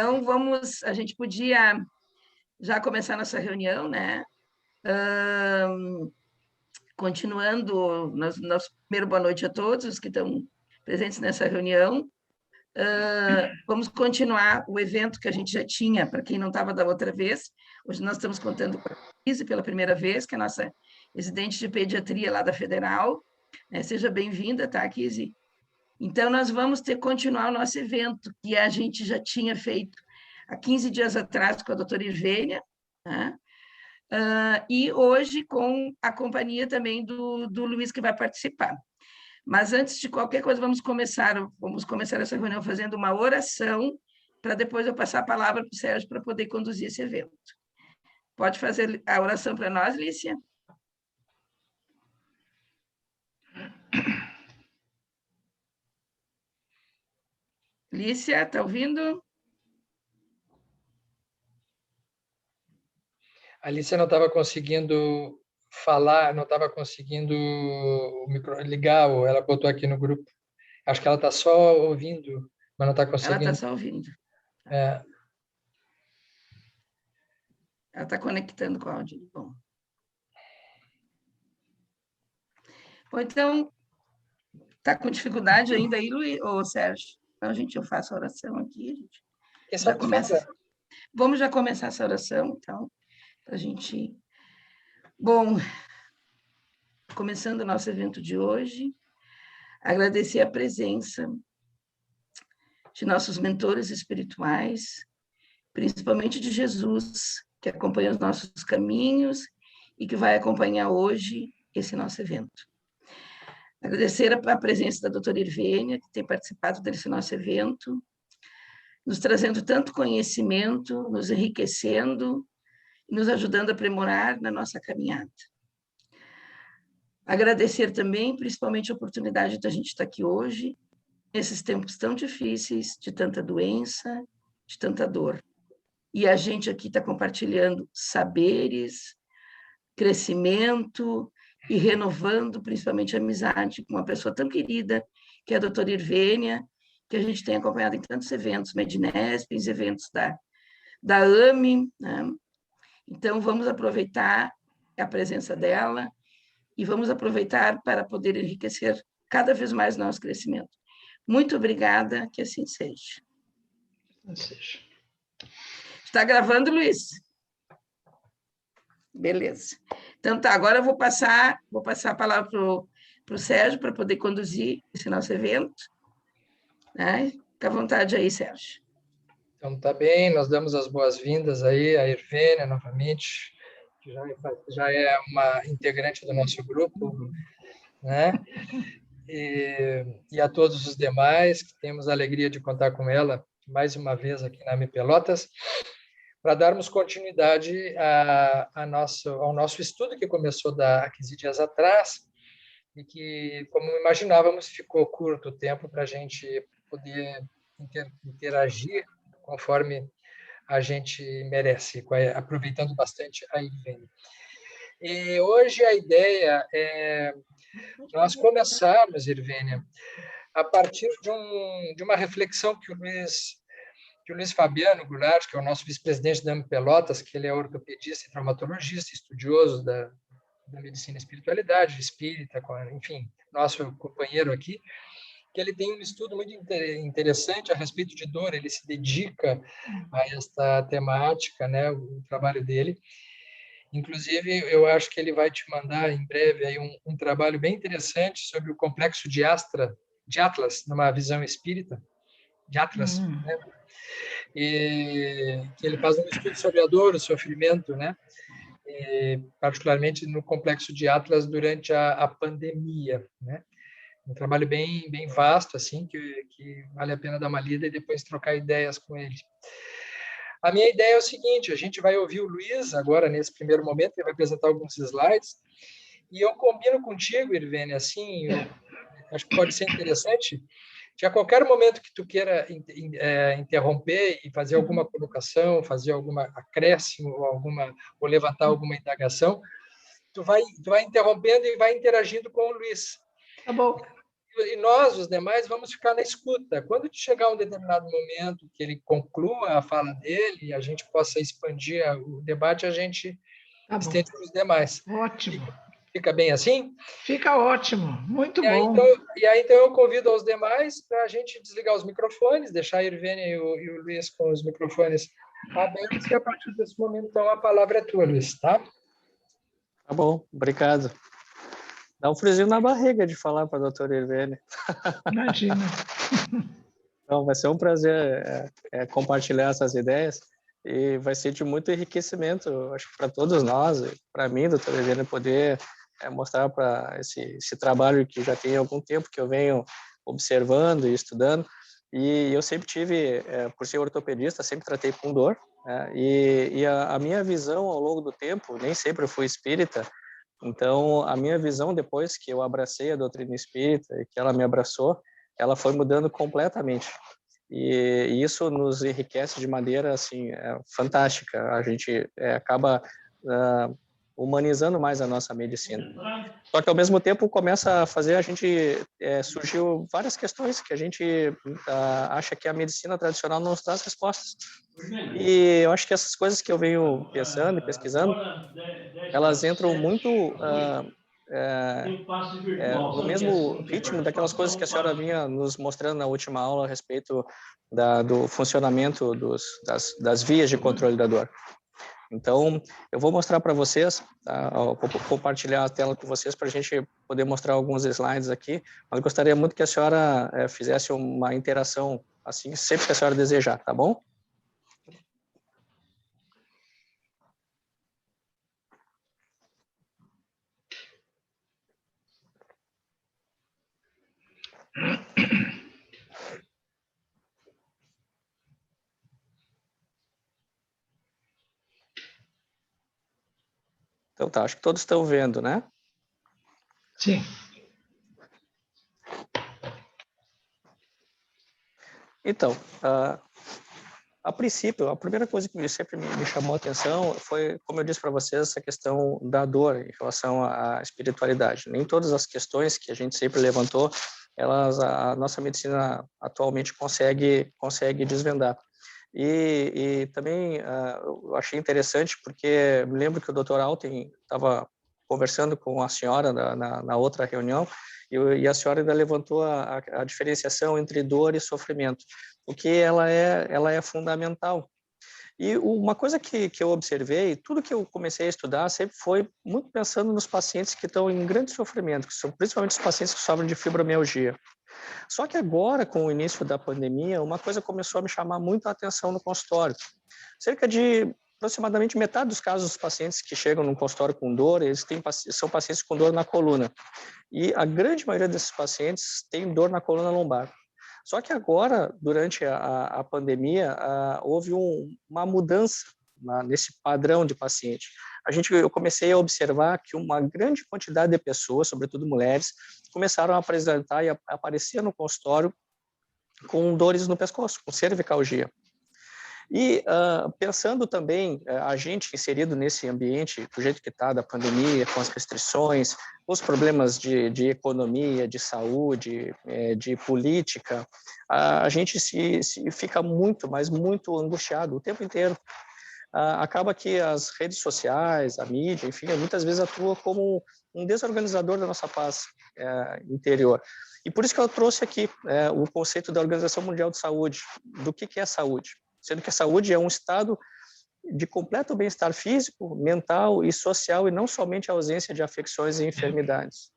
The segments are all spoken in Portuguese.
Então, a gente podia já começar nossa reunião, né? Continuando, nosso primeiro boa noite a todos os que estão presentes nessa reunião. Vamos continuar o evento que a gente já tinha, para quem não estava da outra vez. Hoje nós estamos contando com a Kise pela primeira vez, que é a nossa residente de pediatria lá da Federal. Seja bem-vinda, tá, Kise? Então, nós vamos continuar o nosso evento, que a gente já tinha feito há 15 dias atrás com a doutora Irvênia, né? E hoje com a companhia também do Luiz, que vai participar. Mas antes de qualquer coisa, vamos começar essa reunião fazendo uma oração, para depois eu passar a palavra para o Sérgio para poder conduzir esse evento. Pode fazer a oração para nós, Lícia? Lícia, está ouvindo? A Alicia não estava conseguindo falar, não estava conseguindo ligar, ou ela botou aqui no grupo. Acho que ela está só ouvindo, mas não está conseguindo. Ela está só ouvindo. É. Ela está conectando com o áudio. Bom, então, está com dificuldade ainda aí, Luiz, ou Sérgio? Então, gente, eu faço a oração aqui, gente. Já começa. Vamos já começar essa oração, então, para a gente... Bom, começando o nosso evento de hoje, agradecer a presença de nossos mentores espirituais, principalmente de Jesus, que acompanha os nossos caminhos e que vai acompanhar hoje esse nosso evento. Agradecer a presença da doutora Irvênia, que tem participado desse nosso evento, nos trazendo tanto conhecimento, nos enriquecendo, nos ajudando a aprimorar na nossa caminhada. Agradecer também, principalmente, a oportunidade da gente estar aqui hoje, nesses tempos tão difíceis, de tanta doença, de tanta dor. E a gente aqui está compartilhando saberes, crescimento e renovando, principalmente, a amizade com uma pessoa tão querida, que é a doutora Irvênia, que a gente tem acompanhado em tantos eventos, Medinesp, em eventos da AME, né? Então, vamos aproveitar a presença dela e vamos aproveitar para poder enriquecer cada vez mais o nosso crescimento. Muito obrigada, que assim seja. Está gravando, Luiz? Beleza. Então, tá, agora eu vou passar a palavra para o Sérgio, para poder conduzir esse nosso evento. Né? Fica à vontade aí, Sérgio. Então, tá bem, nós damos as boas-vindas aí à Irvênia, novamente, que já é uma integrante do nosso grupo, né? E a todos os demais, que temos a alegria de contar com ela mais uma vez aqui na AME Pelotas, para darmos continuidade ao nosso estudo, que começou há 15 dias atrás, e que, como imaginávamos, ficou curto o tempo para a gente poder interagir conforme a gente merece, aproveitando bastante a Irvênia. E hoje a ideia é nós começarmos, Irvênia, a partir de uma reflexão que o Luiz Fabiano Goulart, que é o nosso vice-presidente da AME Pelotas, que ele é ortopedista e traumatologista, estudioso da medicina e espiritualidade, espírita, enfim, nosso companheiro aqui, que ele tem um estudo muito interessante a respeito de dor, ele se dedica a esta temática, né, o trabalho dele. Inclusive, eu acho que ele vai te mandar em breve aí um trabalho bem interessante sobre o complexo de Atlas, numa visão espírita, de Atlas, né? E que ele faz um estudo sobre a dor, o sofrimento, né? E, particularmente no complexo de Atlas durante a pandemia, né? Um trabalho bem vasto, assim, que vale a pena dar uma lida e depois trocar ideias com ele. A minha ideia é o seguinte, a gente vai ouvir o Luiz agora, nesse primeiro momento, ele vai apresentar alguns slides, e eu combino contigo, Irvênia, assim, acho que pode ser interessante, que a qualquer momento que tu queira interromper e fazer alguma colocação, fazer alguma acréscimo, ou levantar alguma indagação, tu vai interrompendo e vai interagindo com o Luiz. Tá bom. E nós, os demais, vamos ficar na escuta. Quando chegar um determinado momento que ele conclua a fala dele e a gente possa expandir o debate, a gente estende para os demais. Ótimo. Fica bem assim? Fica ótimo. Muito bom. E aí, então, eu convido aos demais para a gente desligar os microfones, deixar a Irvênia e o Luiz com os microfones abertos, e a partir desse momento, então, a palavra é tua, Luiz, tá? Tá bom, obrigado. Dá um friozinho na barriga de falar para a doutora Irvênia. Imagina. Então, vai ser um prazer compartilhar essas ideias e vai ser de muito enriquecimento, acho que para todos nós, para mim, doutora Irvênia, poder mostrar para esse trabalho que já tem algum tempo que eu venho observando e estudando. E eu sempre tive, por ser ortopedista, sempre tratei com dor, né? E a minha visão ao longo do tempo, nem sempre eu fui espírita, então a minha visão depois que eu abracei a doutrina espírita e que ela me abraçou, ela foi mudando completamente. E isso nos enriquece de maneira assim fantástica. A gente acaba humanizando mais a nossa medicina. Só que ao mesmo tempo começa a fazer a gente surgiu várias questões que a gente acha que a medicina tradicional não nos traz respostas. E eu acho que essas coisas que eu venho pensando e pesquisando, elas entram muito no mesmo ritmo daquelas coisas que a senhora vinha nos mostrando na última aula a respeito do funcionamento das vias de controle da dor. Então, eu vou mostrar para vocês, tá? Vou compartilhar a tela com vocês para a gente poder mostrar alguns slides aqui, mas eu gostaria muito que a senhora fizesse uma interação, assim, sempre que a senhora desejar, tá bom? Então tá, acho que todos estão vendo, né? Sim. Então, a princípio, a primeira coisa que sempre me chamou a atenção foi, como eu disse para vocês, essa questão da dor em relação à espiritualidade. Nem todas as questões que a gente sempre levantou, a nossa medicina atualmente consegue desvendar. E também eu achei interessante porque me lembro que o Dr. Alten estava conversando com a senhora na outra reunião e a senhora ainda levantou a diferenciação entre dor e sofrimento, porque ela é fundamental. E uma coisa que eu observei, tudo que eu comecei a estudar sempre foi muito pensando nos pacientes que estão em grande sofrimento, que são principalmente os pacientes que sofrem de fibromialgia. Só que agora, com o início da pandemia, uma coisa começou a me chamar muito a atenção no consultório. Cerca de aproximadamente metade dos casos dos pacientes que chegam no consultório com dor, são pacientes com dor na coluna. E a grande maioria desses pacientes tem dor na coluna lombar. Só que agora, durante a pandemia, houve uma mudança nesse padrão de paciente. Eu comecei a observar que uma grande quantidade de pessoas, sobretudo mulheres, começaram a apresentar e aparecer no consultório com dores no pescoço, com cervicalgia. E pensando também, a gente inserido nesse ambiente, do jeito que está, da pandemia, com as restrições, os problemas de economia, de saúde, de política, a gente fica muito, mas muito angustiado o tempo inteiro. Acaba que as redes sociais, a mídia, enfim, muitas vezes atua como um desorganizador da nossa paz interior. E por isso que eu trouxe aqui o conceito da Organização Mundial de Saúde, do que é saúde. Sendo que a saúde é um estado de completo bem-estar físico, mental e social, e não somente a ausência de afecções e enfermidades.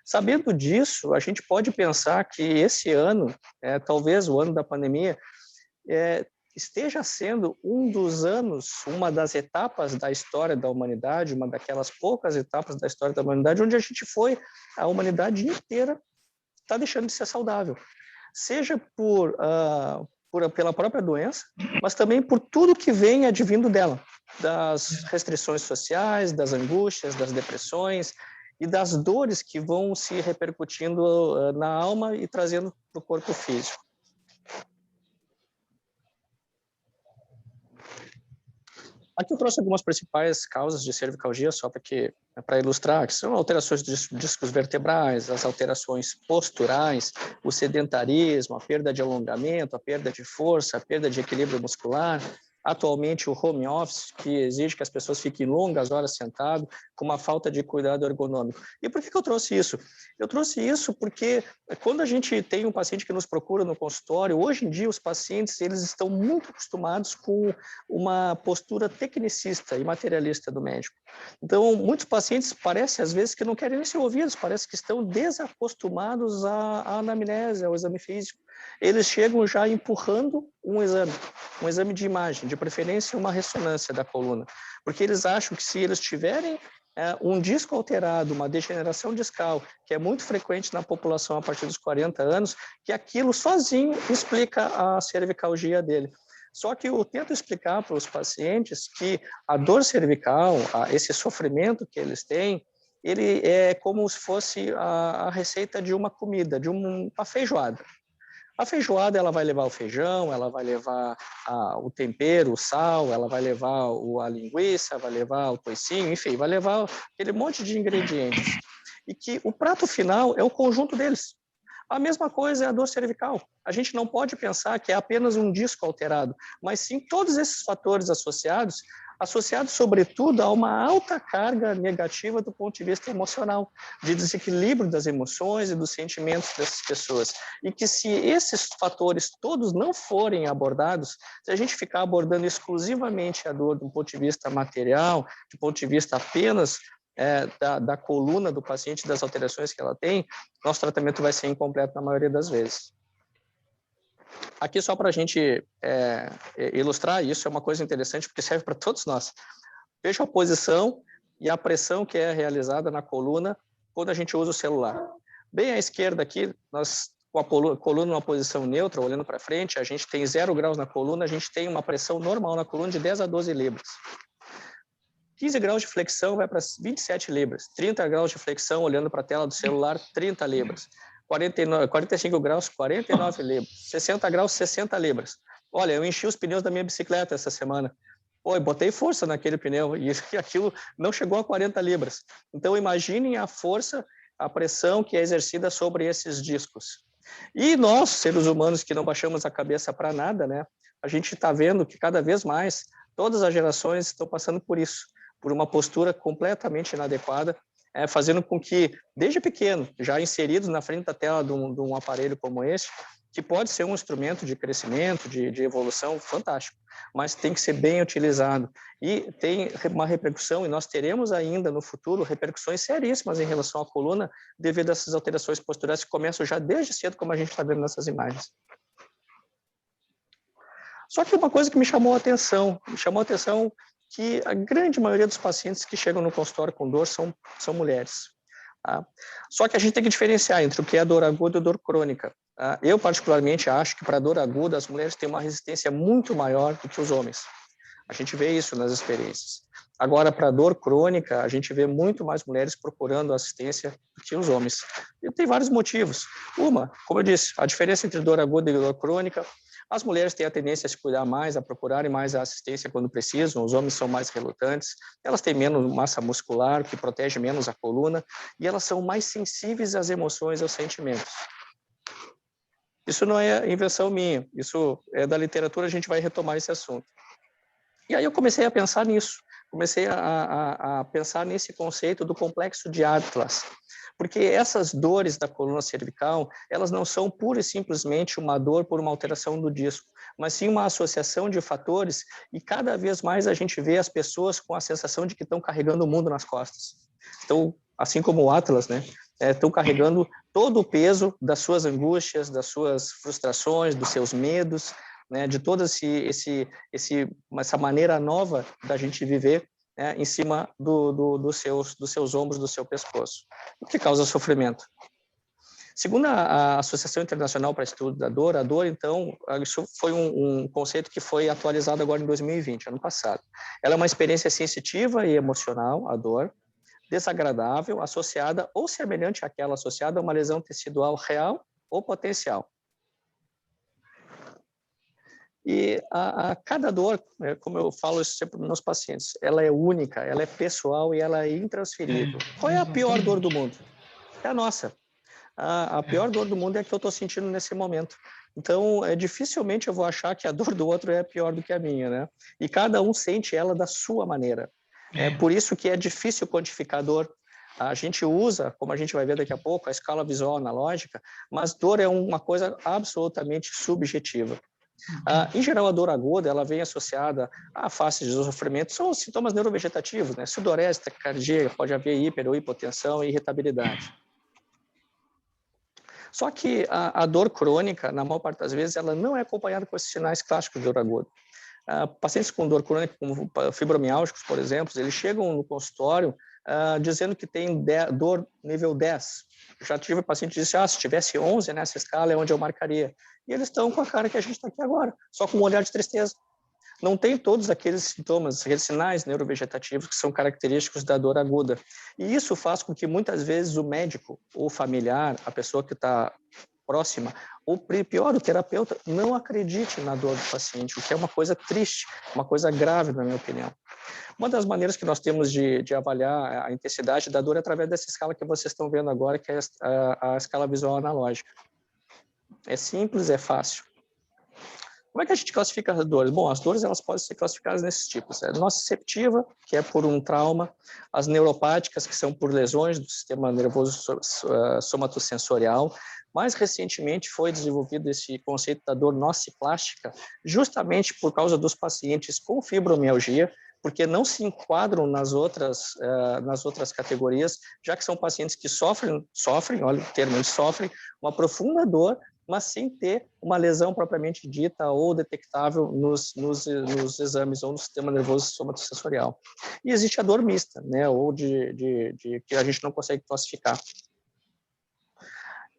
Sabendo disso, a gente pode pensar que esse ano, talvez o ano da pandemia, esteja sendo um dos anos, uma das etapas da história da humanidade, uma daquelas poucas etapas da história da humanidade, onde a humanidade inteira está deixando de ser saudável. Seja pela própria doença, mas também por tudo que vem advindo dela, das restrições sociais, das angústias, das depressões e das dores que vão se repercutindo na alma e trazendo para o corpo físico. Aqui eu trouxe algumas principais causas de cervicalgia, só para ilustrar, que são alterações dos discos vertebrais, as alterações posturais, o sedentarismo, a perda de alongamento, a perda de força, a perda de equilíbrio muscular. Atualmente, o home office, que exige que as pessoas fiquem longas horas sentado, com uma falta de cuidado ergonômico. E por que eu trouxe isso? Eu trouxe isso porque quando a gente tem um paciente que nos procura no consultório, hoje em dia os pacientes eles estão muito acostumados com uma postura tecnicista e materialista do médico. Então, muitos pacientes parece às vezes que não querem nem ser ouvidos, parece que estão desacostumados à anamnese, ao exame físico. Eles chegam já empurrando um exame de imagem, de preferência uma ressonância da coluna, porque eles acham que se eles tiverem um disco alterado, uma degeneração discal, que é muito frequente na população a partir dos 40 anos, que aquilo sozinho explica a cervicalgia dele. Só que eu tento explicar para os pacientes que a dor cervical, esse sofrimento que eles têm, ele é como se fosse a receita de uma comida, de uma feijoada. A feijoada, ela vai levar o feijão, ela vai levar o tempero, o sal, ela vai levar a linguiça, vai levar o toicinho, enfim, vai levar aquele monte de ingredientes. E que o prato final é o conjunto deles. A mesma coisa é a dor cervical. A gente não pode pensar que é apenas um disco alterado, mas sim todos esses fatores associados sobretudo a uma alta carga negativa do ponto de vista emocional, de desequilíbrio das emoções e dos sentimentos dessas pessoas. E que se esses fatores todos não forem abordados, se a gente ficar abordando exclusivamente a dor do ponto de vista material, do ponto de vista apenas da coluna do paciente, das alterações que ela tem, nosso tratamento vai ser incompleto na maioria das vezes. Aqui só para a gente ilustrar, isso é uma coisa interessante porque serve para todos nós. Veja a posição e a pressão que é realizada na coluna quando a gente usa o celular. Bem à esquerda aqui, nós com a coluna numa posição neutra, olhando para frente, a gente tem 0 graus na coluna, a gente tem uma pressão normal na coluna de 10 a 12 libras. 15 graus de flexão vai para 27 libras. 30 graus de flexão, olhando para a tela do celular, 30 libras. 45 graus, 49 libras. 60 graus, 60 libras. Olha, eu enchi os pneus da minha bicicleta essa semana. Pô, botei força naquele pneu e aquilo não chegou a 40 libras. Então, imaginem a força, a pressão que é exercida sobre esses discos. E nós, seres humanos que não baixamos a cabeça para nada, né? A gente está vendo que cada vez mais todas as gerações estão passando por isso, por uma postura completamente inadequada, fazendo com que, desde pequeno, já inseridos na frente da tela de um aparelho como esse, que pode ser um instrumento de crescimento, de evolução fantástico, mas tem que ser bem utilizado. E tem uma repercussão, e nós teremos ainda no futuro repercussões seríssimas em relação à coluna, devido a essas alterações posturais que começam já desde cedo, como a gente está vendo nessas imagens. Só que uma coisa que me chamou a atenção que a grande maioria dos pacientes que chegam no consultório com dor são mulheres. Tá? Só que a gente tem que diferenciar entre o que é dor aguda e dor crônica. Tá? Eu, particularmente, acho que para dor aguda as mulheres têm uma resistência muito maior do que os homens. A gente vê isso nas experiências. Agora, para dor crônica, a gente vê muito mais mulheres procurando assistência do que os homens. E tem vários motivos. Uma, como eu disse, a diferença entre dor aguda e dor crônica. As mulheres têm a tendência a se cuidar mais, a procurarem mais a assistência quando precisam, os homens são mais relutantes, elas têm menos massa muscular, que protege menos a coluna, e elas são mais sensíveis às emoções e aos sentimentos. Isso não é invenção minha, isso é da literatura, a gente vai retomar esse assunto. E aí eu comecei a pensar nisso, comecei a pensar nesse conceito do complexo de Atlas, porque essas dores da coluna cervical, elas não são pura e simplesmente uma dor por uma alteração do disco, mas sim uma associação de fatores, e cada vez mais a gente vê as pessoas com a sensação de que estão carregando o mundo nas costas. Então, assim como o Atlas, né, estão carregando todo o peso das suas angústias, das suas frustrações, dos seus medos, né, de toda essa maneira nova da gente viver, em cima dos seus ombros, do seu pescoço, o que causa sofrimento. Segundo a Associação Internacional para Estudo da Dor, a dor, então, isso foi um conceito que foi atualizado agora em 2020, ano passado. Ela é uma experiência sensitiva e emocional, a dor, desagradável, associada ou semelhante àquela associada a uma lesão tecidual real ou potencial. E cada dor, como eu falo sempre para meus pacientes, ela é única, ela é pessoal e ela é intransferível. Qual é a pior dor do mundo? É a nossa. A pior dor do mundo é a que eu estou sentindo nesse momento. Então, dificilmente eu vou achar que a dor do outro é pior do que a minha, né? E cada um sente ela da sua maneira. É por isso que é difícil quantificar a dor. A gente usa, como a gente vai ver daqui a pouco, a escala visual analógica, mas dor é uma coisa absolutamente subjetiva. Em geral, a dor aguda ela vem associada à face de sofrimento, são os sintomas neurovegetativos, né? Sudorese, taquicardia, pode haver hiper ou hipotensão e irritabilidade. Só que a dor crônica, na maior parte das vezes, ela não é acompanhada com esses sinais clássicos de dor aguda. Pacientes com dor crônica, como fibromialgicos, por exemplo, eles chegam no consultório dizendo que tem dor nível 10. Já tive paciente que disse, se tivesse 11 nessa escala é onde eu marcaria. E eles estão com a cara que a gente está aqui agora, só com um olhar de tristeza. Não tem todos aqueles sintomas, aqueles sinais neurovegetativos que são característicos da dor aguda. E isso faz com que muitas vezes o médico, o familiar, a pessoa que está próxima, ou pior, o terapeuta, não acredite na dor do paciente, o que é uma coisa triste, uma coisa grave, na minha opinião. Uma das maneiras que nós temos de avaliar a intensidade da dor é através dessa escala que vocês estão vendo agora, que é a escala visual analógica. É simples, é fácil. Como é que a gente classifica as dores? Bom, as dores elas podem ser classificadas nesses tipos. A nociceptiva, que é por um trauma, as neuropáticas, que são por lesões do sistema nervoso somatosensorial. Mais recentemente foi desenvolvido esse conceito da dor nociplástica, justamente por causa dos pacientes com fibromialgia, porque não se enquadram nas outras categorias, já que são pacientes que sofrem, olha o termo, eles sofrem uma profunda dor, mas sem ter uma lesão propriamente dita ou detectável nos exames ou no sistema nervoso somatosensorial. E existe a dor mista, né, ou que a gente não consegue classificar.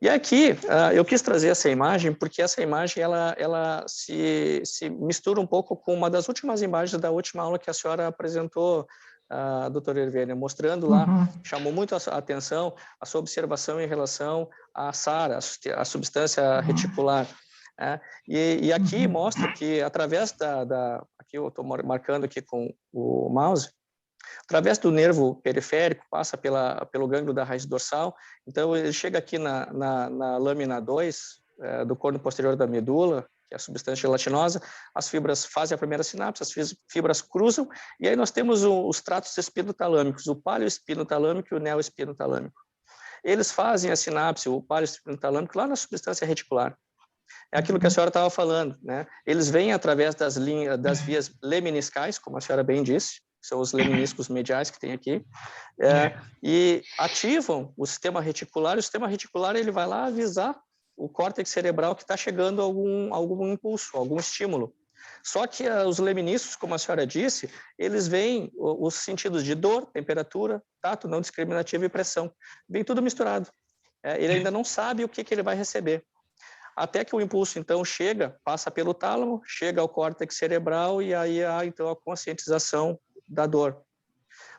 E aqui eu quis trazer essa imagem porque essa imagem ela se mistura um pouco com uma das últimas imagens da última aula que a senhora apresentou, doutora Hervênia, mostrando lá, chamou muito a atenção a sua observação em relação à SARA, a substância reticular. E aqui mostra que através aqui eu estou marcando aqui com o mouse, através do nervo periférico, passa pelo gânglio da raiz dorsal, então ele chega aqui na lâmina 2 do corno posterior da medula, que é a substância gelatinosa, as fibras fazem a primeira sinapse, as fibras cruzam, e aí nós temos os tratos espinotalâmicos, o paleoespinotalâmico e o neoespinotalâmico. Eles fazem a sinapse, o paleoespinotalâmico, lá na substância reticular. É aquilo que a senhora estava falando, né? Eles vêm através das vias leminiscais, como a senhora bem disse, são os leminiscos mediais que tem aqui, e ativam o sistema reticular, e o sistema reticular ele vai lá avisar o córtex cerebral que está chegando algum impulso, algum estímulo. Só que os leminiscos, como a senhora disse, eles veem os sentidos de dor, temperatura, tato não discriminativo e pressão. Vem tudo misturado. Ele ainda não sabe o que ele vai receber. Até que o impulso, então, passa pelo tálamo, chega ao córtex cerebral e aí há, então, a conscientização da dor.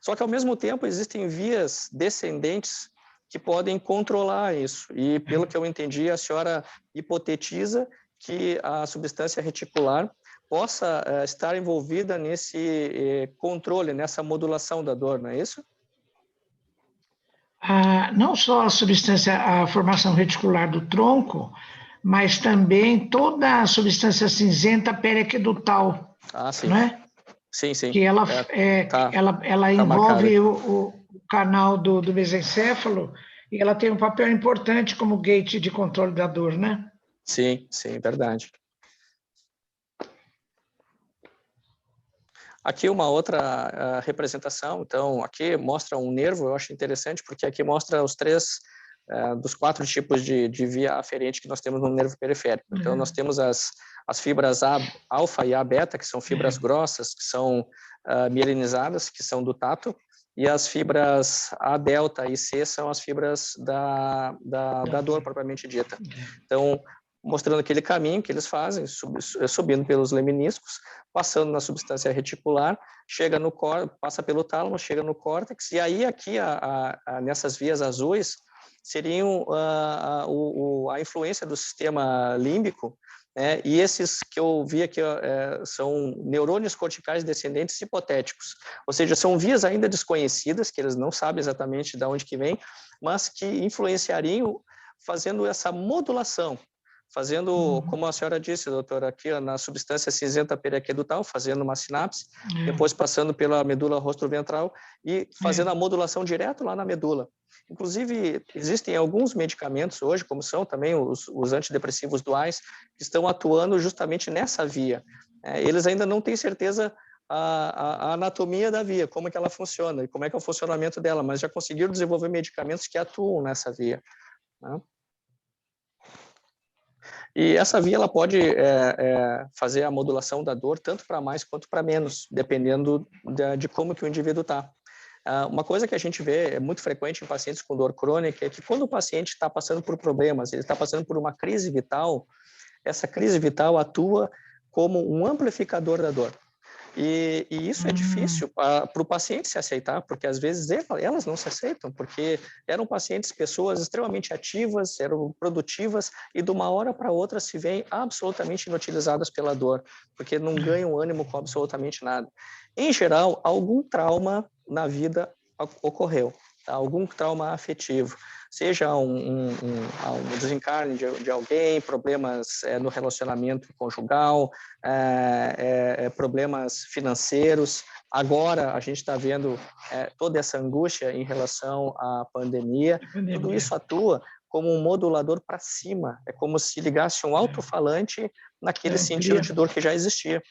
Só que, ao mesmo tempo, existem vias descendentes que podem controlar isso. E, pelo que eu entendi, a senhora hipotetiza que a substância reticular possa estar envolvida nesse controle, nessa modulação da dor, não é isso? Não só a formação reticular do tronco, mas também toda a substância cinzenta periaquedutal, sim. não é? Sim, sim. Que ela envolve o canal do mesencéfalo e ela tem um papel importante como gate de controle da dor, né? Sim, verdade. Aqui uma outra representação, então aqui mostra um nervo, eu acho interessante porque aqui mostra os três dos 4 tipos de via aferente que nós temos no nervo periférico. Então nós temos as fibras alfa e A beta, que são fibras grossas, que são mielinizadas, que são do tato, e as fibras A delta e C são as fibras da dor propriamente dita. Então, mostrando aquele caminho que eles fazem, subindo pelos leminiscos, passando na substância reticular, passa pelo tálamo, chega no córtex, e aí aqui, nessas vias azuis, seriam a influência do sistema límbico, e esses que eu vi aqui são neurônios corticais descendentes hipotéticos, ou seja, são vias ainda desconhecidas, que eles não sabem exatamente de onde que vem, mas que influenciariam fazendo essa modulação, fazendo, como a senhora disse, doutora, aqui na substância cinzenta periaquedutal, fazendo uma sinapse, depois passando pela medula rostroventral e fazendo a modulação direto lá na medula. Inclusive, existem alguns medicamentos hoje, como são também os antidepressivos duais, que estão atuando justamente nessa via. Eles ainda não têm certeza a anatomia da via, como é que ela funciona e como é que é o funcionamento dela, mas já conseguiram desenvolver medicamentos que atuam nessa via, né? E essa via ela pode fazer a modulação da dor tanto para mais quanto para menos, dependendo de como que o indivíduo está. Uma coisa que a gente vê é muito frequente em pacientes com dor crônica é que quando o paciente está passando por problemas, ele está passando por uma crise vital, essa crise vital atua como um amplificador da dor. E isso é difícil para o paciente se aceitar, porque às vezes elas não se aceitam, porque eram pacientes, pessoas extremamente ativas, eram produtivas, e de uma hora para outra se veem absolutamente inutilizadas pela dor, porque não ganham ânimo com absolutamente nada. Em geral, algum trauma na vida ocorreu, tá? Algum trauma afetivo, seja um desencarne de alguém, problemas no relacionamento conjugal, problemas financeiros. Agora a gente está vendo toda essa angústia em relação à pandemia. Tudo isso atua como um modulador para cima, é como se ligasse um alto-falante naquele sentido de dor que já existia.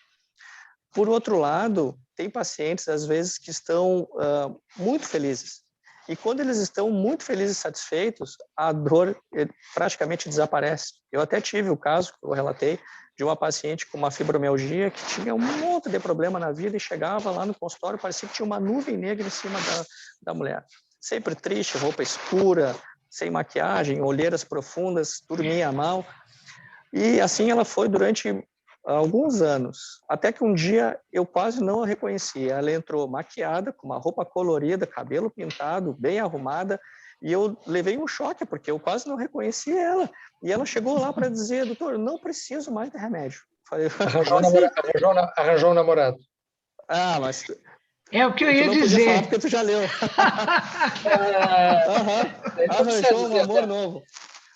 Por outro lado, tem pacientes, às vezes, que estão muito felizes. E quando eles estão muito felizes e satisfeitos, a dor praticamente desaparece. Eu até tive o caso, que eu relatei, de uma paciente com uma fibromialgia que tinha um monte de problema na vida e chegava lá no consultório, parecia que tinha uma nuvem negra em cima da mulher. Sempre triste, roupa escura, sem maquiagem, olheiras profundas, dormia mal. E assim ela foi durante alguns anos, até que um dia eu quase não a reconheci. Ela entrou maquiada, com uma roupa colorida, cabelo pintado, bem arrumada, e eu levei um choque, porque eu quase não reconheci ela. E ela chegou lá para dizer, doutor, eu não preciso mais de remédio. Falei, arranjou um namorado. Ah, mas... É o que eu ia dizer. Falar porque tu já leu. Arranjou um amor novo.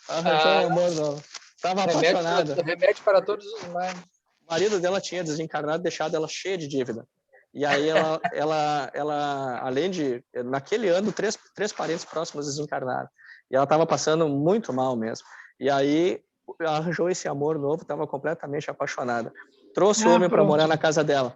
Arranjou um amor novo. Estava apaixonada. Remédio para todos os males. O marido dela tinha desencarnado, deixado ela cheia de dívida. E aí ela além de, naquele ano, três parentes próximos desencarnaram. E ela estava passando muito mal mesmo. E aí arranjou esse amor novo, estava completamente apaixonada. Trouxe o homem para morar na casa dela.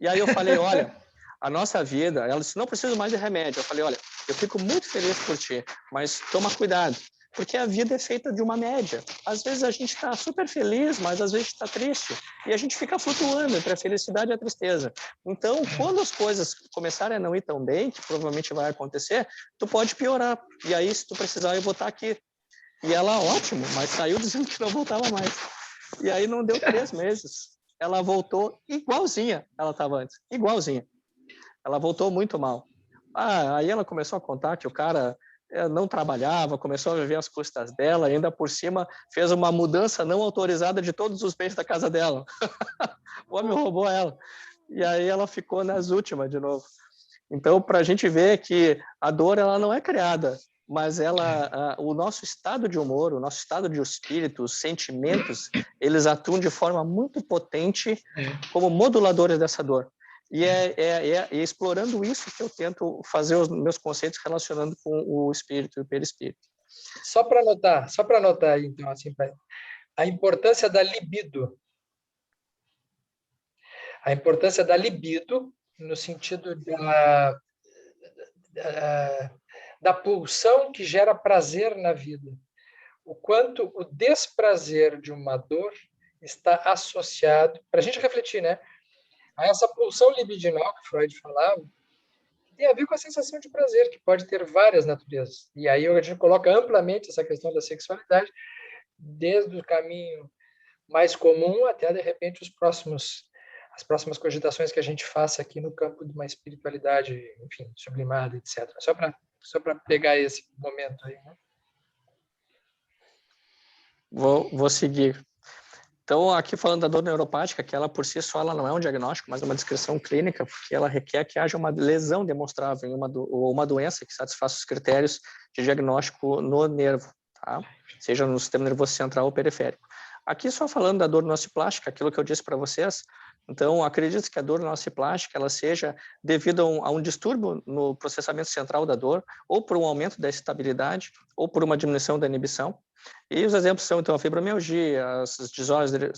E aí eu falei, olha, a nossa vida, ela disse, não preciso mais de remédio. Eu falei, olha, eu fico muito feliz por ti, mas toma cuidado. Porque a vida é feita de uma média. Às vezes a gente está super feliz, mas às vezes está triste. E a gente fica flutuando entre a felicidade e a tristeza. Então, quando as coisas começarem a não ir tão bem, que provavelmente vai acontecer, tu pode piorar. E aí, se tu precisar, eu vou estar aqui. E ela, ótimo, mas saiu dizendo que não voltava mais. E aí não deu 3 meses. Ela voltou igualzinha ela estava antes. Igualzinha. Ela voltou muito mal. Aí ela começou a contar que o cara não trabalhava, começou a viver às custas dela, ainda por cima fez uma mudança não autorizada de todos os bens da casa dela. O homem roubou ela. E aí ela ficou nas últimas de novo. Então, para a gente ver que a dor ela não é criada, mas o nosso estado de humor, o nosso estado de espírito, os sentimentos, eles atuam de forma muito potente como moduladores dessa dor. E é explorando isso que eu tento fazer os meus conceitos relacionando com o espírito e o perispírito. Só para anotar, então, assim, a importância da libido. A importância da libido no sentido da pulsão que gera prazer na vida. O quanto o desprazer de uma dor está associado, para a gente refletir, né? A essa pulsão libidinal que Freud falava, que tem a ver com a sensação de prazer, que pode ter várias naturezas. E aí a gente coloca amplamente essa questão da sexualidade, desde o caminho mais comum até, de repente, as próximas cogitações que a gente faça aqui no campo de uma espiritualidade, enfim, sublimada, etc. Só para pegar esse momento aí, né? Vou seguir. Então, aqui falando da dor neuropática, que ela por si só ela não é um diagnóstico, mas é uma descrição clínica, porque ela requer que haja uma lesão demonstrável ou uma doença que satisfaça os critérios de diagnóstico no nervo, tá? Seja no sistema nervoso central ou periférico. Aqui só falando da dor nociplástica, aquilo que eu disse para vocês, então acredito que a dor nociplástica ela seja devido a um distúrbio no processamento central da dor, ou por um aumento da excitabilidade, ou por uma diminuição da inibição. E os exemplos são, então, a fibromialgia, as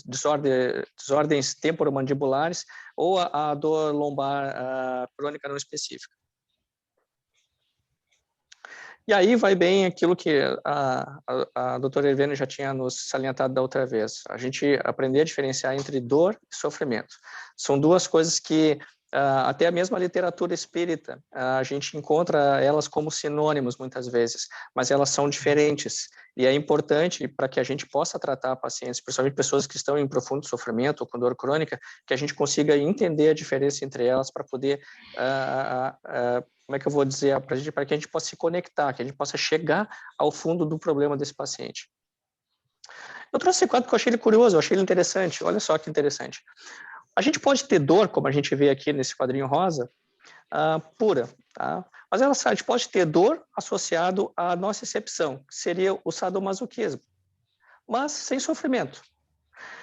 desordens temporomandibulares ou a dor lombar crônica não específica. E aí vai bem aquilo que a doutora Irvine já tinha nos salientado da outra vez. A gente aprender a diferenciar entre dor e sofrimento. São duas coisas que até a mesma literatura espírita, a gente encontra elas como sinônimos muitas vezes, mas elas são diferentes. E é importante para que a gente possa tratar pacientes, principalmente pessoas que estão em profundo sofrimento ou com dor crônica, que a gente consiga entender a diferença entre elas para poder, como é que eu vou dizer, para que a gente possa se conectar, que a gente possa chegar ao fundo do problema desse paciente. Eu trouxe esse quadro porque eu achei ele curioso, eu achei ele interessante. Olha só que interessante. A gente pode ter dor, como a gente vê aqui nesse quadrinho rosa, pura, tá? Mas a gente pode ter dor associado à nocicepção, que seria o sadomasoquismo, mas sem sofrimento.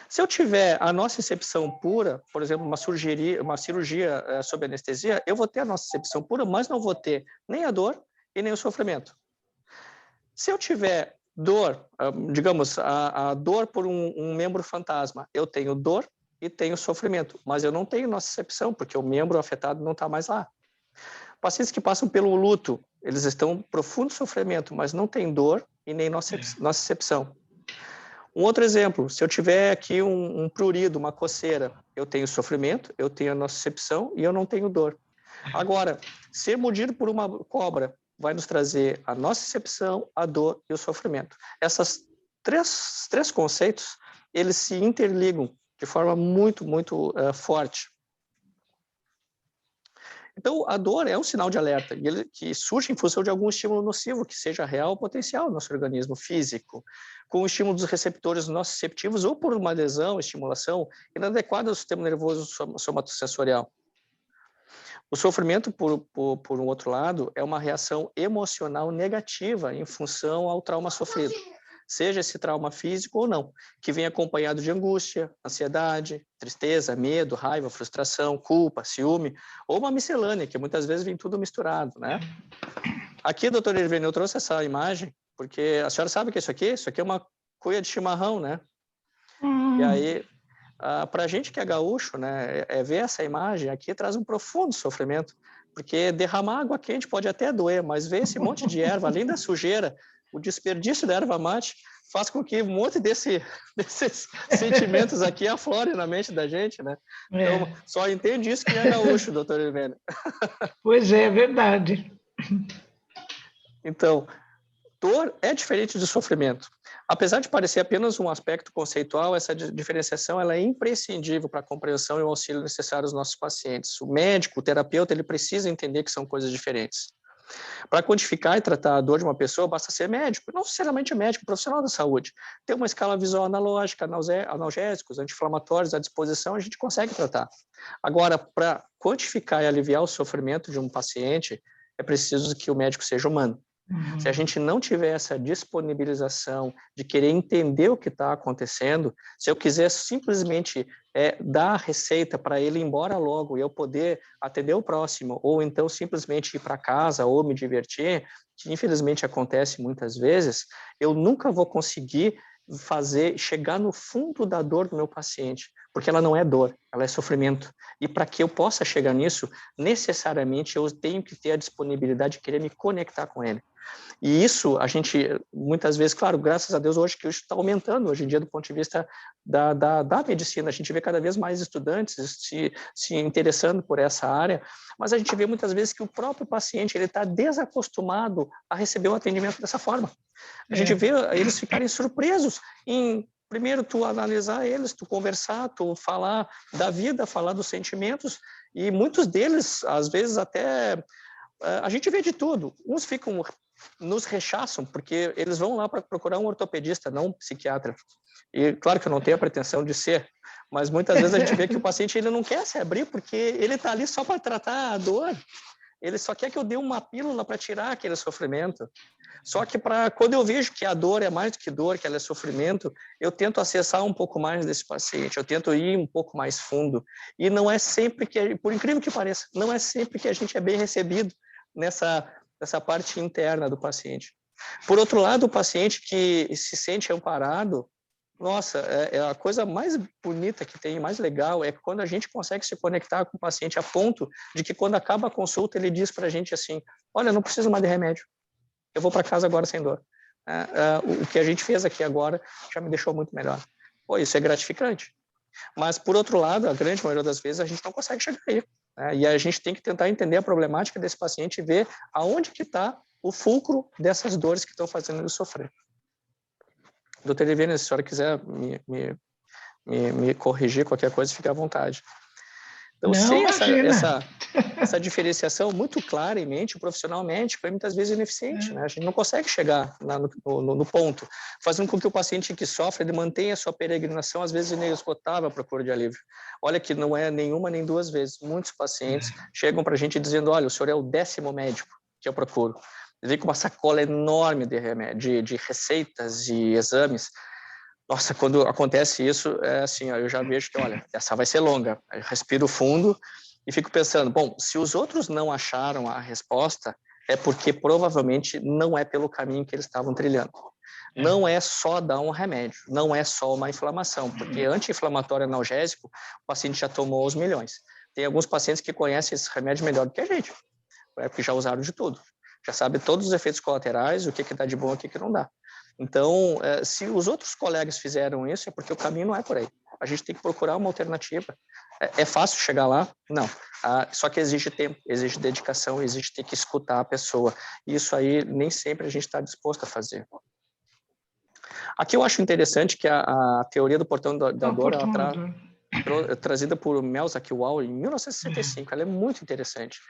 Se eu tiver a nocicepção pura, por exemplo, uma cirurgia sob anestesia, eu vou ter a nocicepção pura, mas não vou ter nem a dor e nem o sofrimento. Se eu tiver dor, digamos, a dor por um membro fantasma, eu tenho dor e tenho sofrimento, mas eu não tenho nocicepção, porque o membro afetado não está mais lá. Pacientes que passam pelo luto, eles estão em profundo sofrimento, mas não têm dor e nem nocicepção. Um outro exemplo, se eu tiver aqui um prurido, uma coceira, eu tenho sofrimento, eu tenho a nocicepção e eu não tenho dor. Agora, ser mordido por uma cobra vai nos trazer a nocicepção, a dor e o sofrimento. Essas três conceitos, eles se interligam de forma muito, muito forte. Então, a dor é um sinal de alerta que surge em função de algum estímulo nocivo, que seja real ou potencial no nosso organismo físico, com o estímulo dos receptores nociceptivos ou por uma lesão, estimulação inadequada do sistema nervoso somatosensorial. O sofrimento, por um outro lado, é uma reação emocional negativa em função ao trauma sofrido, seja esse trauma físico ou não, que vem acompanhado de angústia, ansiedade, tristeza, medo, raiva, frustração, culpa, ciúme, ou uma miscelânea, que muitas vezes vem tudo misturado, né? Aqui, doutora Irvine, eu trouxe essa imagem, porque a senhora sabe o que é isso aqui? Isso aqui é uma cuia de chimarrão, né? E aí, para a gente que é gaúcho, né, ver essa imagem aqui traz um profundo sofrimento, porque derramar água quente pode até doer, mas ver esse monte de erva, além da sujeira, o desperdício da erva mate faz com que um monte desses sentimentos aqui aflorem na mente da gente, né? Então, só entende isso que é gaúcho, doutor Irvine. Pois é, verdade. Então, dor é diferente de sofrimento. Apesar de parecer apenas um aspecto conceitual, essa diferenciação ela é imprescindível para a compreensão e o auxílio necessário aos nossos pacientes. O médico, o terapeuta, ele precisa entender que são coisas diferentes. Para quantificar e tratar a dor de uma pessoa, basta ser médico, não necessariamente médico, profissional da saúde. Ter uma escala visual analógica, analgésicos, anti-inflamatórios à disposição, a gente consegue tratar. Agora, para quantificar e aliviar o sofrimento de um paciente, é preciso que o médico seja humano. Se a gente não tiver essa disponibilização de querer entender o que está acontecendo, se eu quiser simplesmente dar a receita para ele ir embora logo e eu poder atender o próximo, ou então simplesmente ir para casa ou me divertir, que infelizmente acontece muitas vezes, eu nunca vou conseguir chegar no fundo da dor do meu paciente, porque ela não é dor, ela é sofrimento. E para que eu possa chegar nisso, necessariamente eu tenho que ter a disponibilidade de querer me conectar com ele. E isso a gente, muitas vezes, claro, graças a Deus, hoje que isso está aumentando, hoje em dia, do ponto de vista da medicina, a gente vê cada vez mais estudantes se interessando por essa área, mas a gente vê muitas vezes que o próprio paciente ele está desacostumado a receber o atendimento dessa forma. A gente vê eles ficarem surpresos em, primeiro, tu analisar eles, tu conversar, tu falar da vida, falar dos sentimentos, e muitos deles, às vezes, até... A gente vê de tudo. Uns nos rechaçam porque eles vão lá para procurar um ortopedista, não um psiquiatra. E claro que eu não tenho a pretensão de ser, mas muitas vezes a gente vê que o paciente ele não quer se abrir porque ele está ali só para tratar a dor. Ele só quer que eu dê uma pílula para tirar aquele sofrimento. Só que quando eu vejo que a dor é mais do que dor, que ela é sofrimento, eu tento acessar um pouco mais desse paciente, eu tento ir um pouco mais fundo. E não é sempre que, por incrível que pareça, não é sempre que a gente é bem recebido nessa parte interna do paciente. Por outro lado, o paciente que se sente amparado, nossa, é a coisa mais bonita que tem, mais legal, é quando a gente consegue se conectar com o paciente a ponto de que quando acaba a consulta, ele diz para a gente assim, olha, não preciso mais de remédio, eu vou para casa agora sem dor. O que a gente fez aqui agora já me deixou muito melhor. Pô, isso é gratificante. Mas, por outro lado, a grande maioria das vezes a gente não consegue chegar aí. Né? E a gente tem que tentar entender a problemática desse paciente e ver aonde que está o fulcro dessas dores que estão fazendo ele sofrer. Doutora Irvine, se a senhora quiser me corrigir qualquer coisa, fique à vontade. Então, sem essa diferenciação muito clara em mente, o profissional médico é muitas vezes ineficiente, né? A gente não consegue chegar no ponto, fazendo com que o paciente que sofre ele mantenha a sua peregrinação, às vezes inesgotável à procura de alívio. Olha que não é nenhuma nem duas vezes. Muitos pacientes chegam para a gente dizendo, olha, o senhor é o 10º médico que eu procuro. Ele vem com uma sacola enorme de remédio, de receitas e exames. Nossa, quando acontece isso, é assim, ó, eu já vejo que, olha, essa vai ser longa. Eu respiro fundo e fico pensando, bom, se os outros não acharam a resposta, é porque provavelmente não é pelo caminho que eles estavam trilhando. Não é só dar um remédio, não é só uma inflamação, porque anti-inflamatório analgésico, o paciente já tomou os milhões. Tem alguns pacientes que conhecem esse remédio melhor do que a gente, porque já usaram de tudo. Já sabe todos os efeitos colaterais, o que dá de bom e o que não dá. Então, se os outros colegas fizeram isso, é porque o caminho não é por aí. A gente tem que procurar uma alternativa. É fácil chegar lá? Não. Só que exige tempo, exige dedicação, exige ter que escutar a pessoa. E isso aí nem sempre a gente está disposto a fazer. Aqui eu acho interessante que a teoria do portão da dor, ela trazida por Mel Zakiwal em 1965, ela é muito interessante.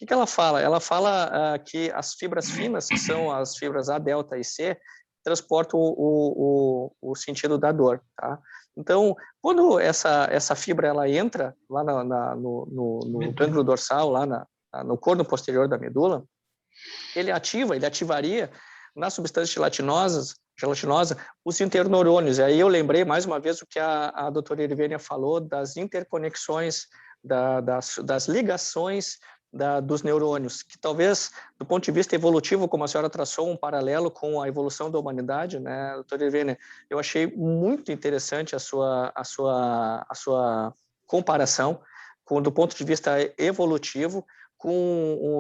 O que ela fala? Ela fala que as fibras finas, que são as fibras A, delta e C, transportam o sentido da dor. Tá? Então, quando essa fibra ela entra lá no gânglio dorsal, lá no corno posterior da medula, ele ativaria nas substâncias gelatinosa os interneurônios. E aí eu lembrei mais uma vez o que a doutora Irvênia falou das interconexões, das ligações dos neurônios, que talvez, do ponto de vista evolutivo, como a senhora traçou um paralelo com a evolução da humanidade, né, doutora Irvênia, eu achei muito interessante a sua comparação do ponto de vista evolutivo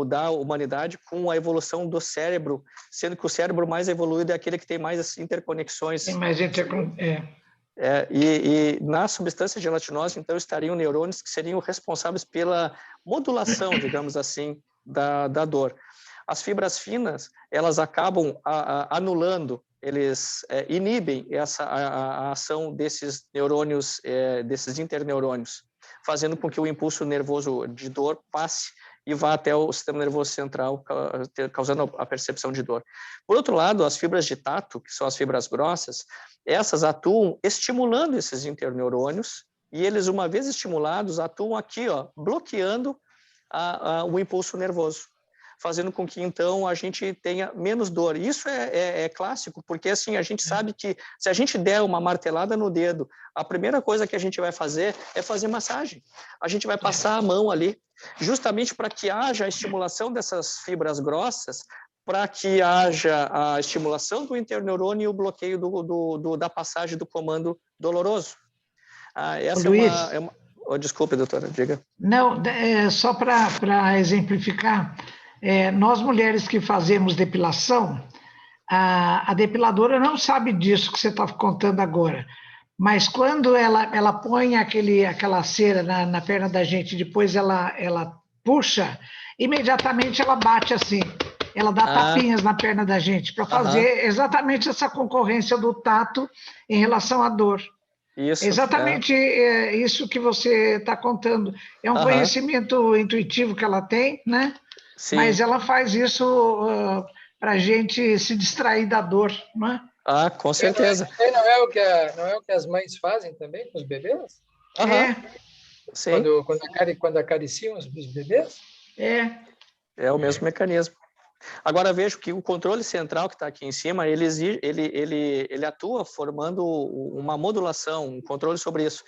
da humanidade com a evolução do cérebro, sendo que o cérebro mais evoluído é aquele que tem mais interconexões. Tem mais e na substância gelatinosa, então, estariam neurônios que seriam responsáveis pela modulação, digamos assim, da dor. As fibras finas, elas acabam anulando, eles inibem a ação desses neurônios, desses interneurônios, fazendo com que o impulso nervoso de dor passe e vá até o sistema nervoso central, causando a percepção de dor. Por outro lado, as fibras de tato, que são as fibras grossas, essas atuam estimulando esses interneurônios, e eles, uma vez estimulados, atuam aqui, ó, bloqueando o impulso nervoso, fazendo com que, então, a gente tenha menos dor. Isso é clássico, porque, assim, a gente sabe que se a gente der uma martelada no dedo, a primeira coisa que a gente vai fazer é fazer massagem. A gente vai passar a mão ali, justamente para que haja a estimulação dessas fibras grossas, para que haja a estimulação do interneurônio e o bloqueio da passagem do comando doloroso. Essa é uma... Oh, desculpe, doutora, diga. Não, só para exemplificar, nós mulheres que fazemos depilação, a depiladora não sabe disso que você está contando agora, mas quando ela põe aquela cera na perna da gente, depois ela puxa, imediatamente ela bate assim, ela dá tapinhas na perna da gente, para fazer exatamente essa concorrência do tato em relação à dor. Isso, exatamente isso que você está contando. É um conhecimento intuitivo que ela tem, né? Sim. Mas ela faz isso para a gente se distrair da dor, não é? Ah, com certeza. Não é o que as mães fazem também com os bebês? Aham, sim, Quando acariciam os bebês? é o mesmo mecanismo. Agora vejo que o controle central que está aqui em cima, ele atua formando uma modulação, um controle sobre isso.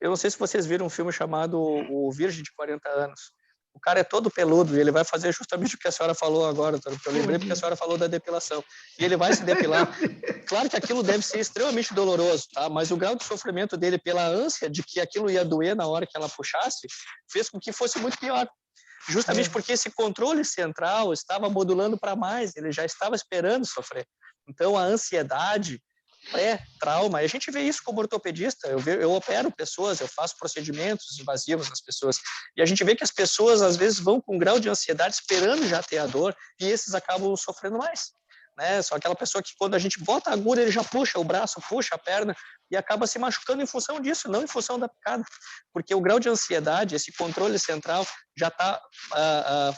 Eu não sei se vocês viram um filme chamado O Virgem de 40 Anos. O cara é todo peludo e ele vai fazer justamente o que a senhora falou agora, doutora, porque eu lembrei porque a senhora falou da depilação. E ele vai se depilar. Claro que aquilo deve ser extremamente doloroso, tá? Mas o grau de sofrimento dele pela ânsia de que aquilo ia doer na hora que ela puxasse, fez com que fosse muito pior. Justamente porque esse controle central estava modulando para mais, ele já estava esperando sofrer. Então, a ansiedade pré-trauma, a gente vê isso como ortopedista, eu opero pessoas, eu faço procedimentos invasivos nas pessoas, e a gente vê que as pessoas, às vezes, vão com um grau de ansiedade esperando já ter a dor, e esses acabam sofrendo mais. Né? Só aquela pessoa que, quando a gente bota a agulha, ele já puxa o braço, puxa a perna, e acaba se machucando em função disso, não em função da picada. Porque o grau de ansiedade, esse controle central, já está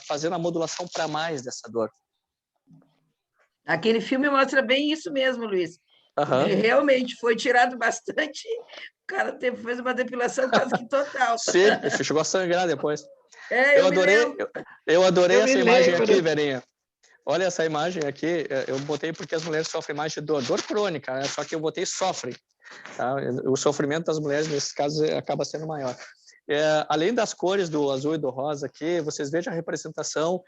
fazendo a modulação para mais dessa dor. Aquele filme mostra bem isso mesmo, Luiz. Realmente foi tirado bastante, o cara fez uma depilação quase que total. Sim, chegou a sangrar depois. Eu adorei essa imagem aqui, Verinha. Olha essa imagem aqui, eu botei porque as mulheres sofrem mais de dor crônica, né? Só que eu botei sofrem. Tá? O sofrimento das mulheres, nesses casos, acaba sendo maior. Além das cores do azul e do rosa aqui, vocês vejam a representação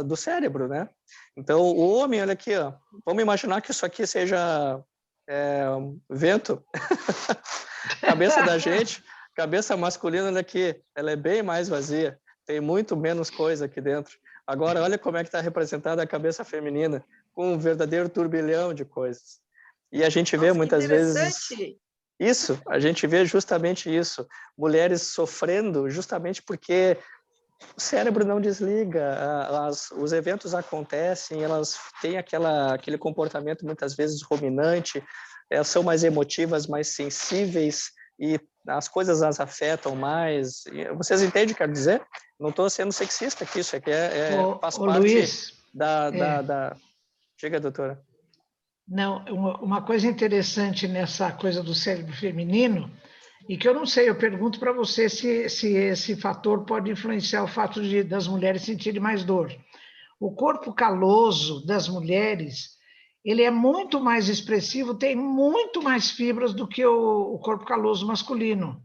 do cérebro, né? Então, o homem, olha aqui, ó, vamos imaginar que isso aqui seja vento. Cabeça da gente, cabeça masculina, olha aqui, ela é bem mais vazia, tem muito menos coisa aqui dentro. Agora, olha como é que está representada a cabeça feminina, com um verdadeiro turbilhão de coisas. E a gente vê muitas vezes isso, a gente vê justamente isso, mulheres sofrendo justamente porque o cérebro não desliga, os eventos acontecem, elas têm aquele comportamento muitas vezes ruminante, elas são mais emotivas, mais sensíveis e as coisas as afetam mais. Vocês entendem o que eu quero dizer? Não estou sendo sexista aqui, isso aqui faz parte Luiz, da... Diga, doutora. Não, uma coisa interessante nessa coisa do cérebro feminino, e que eu não sei, eu pergunto para você se esse fator pode influenciar o fato das mulheres sentirem mais dor. O corpo caloso das mulheres, ele é muito mais expressivo, tem muito mais fibras do que o corpo caloso masculino.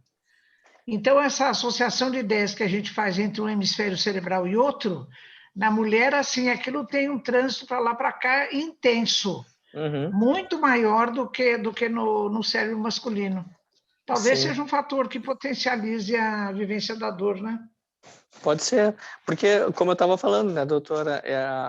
Então, essa associação de ideias que a gente faz entre um hemisfério cerebral e outro, na mulher, assim, aquilo tem um trânsito para lá para cá intenso, muito maior do que no cérebro masculino. Talvez seja um fator que potencialize a vivência da dor, né? Pode ser, porque, como eu estava falando, né, doutora,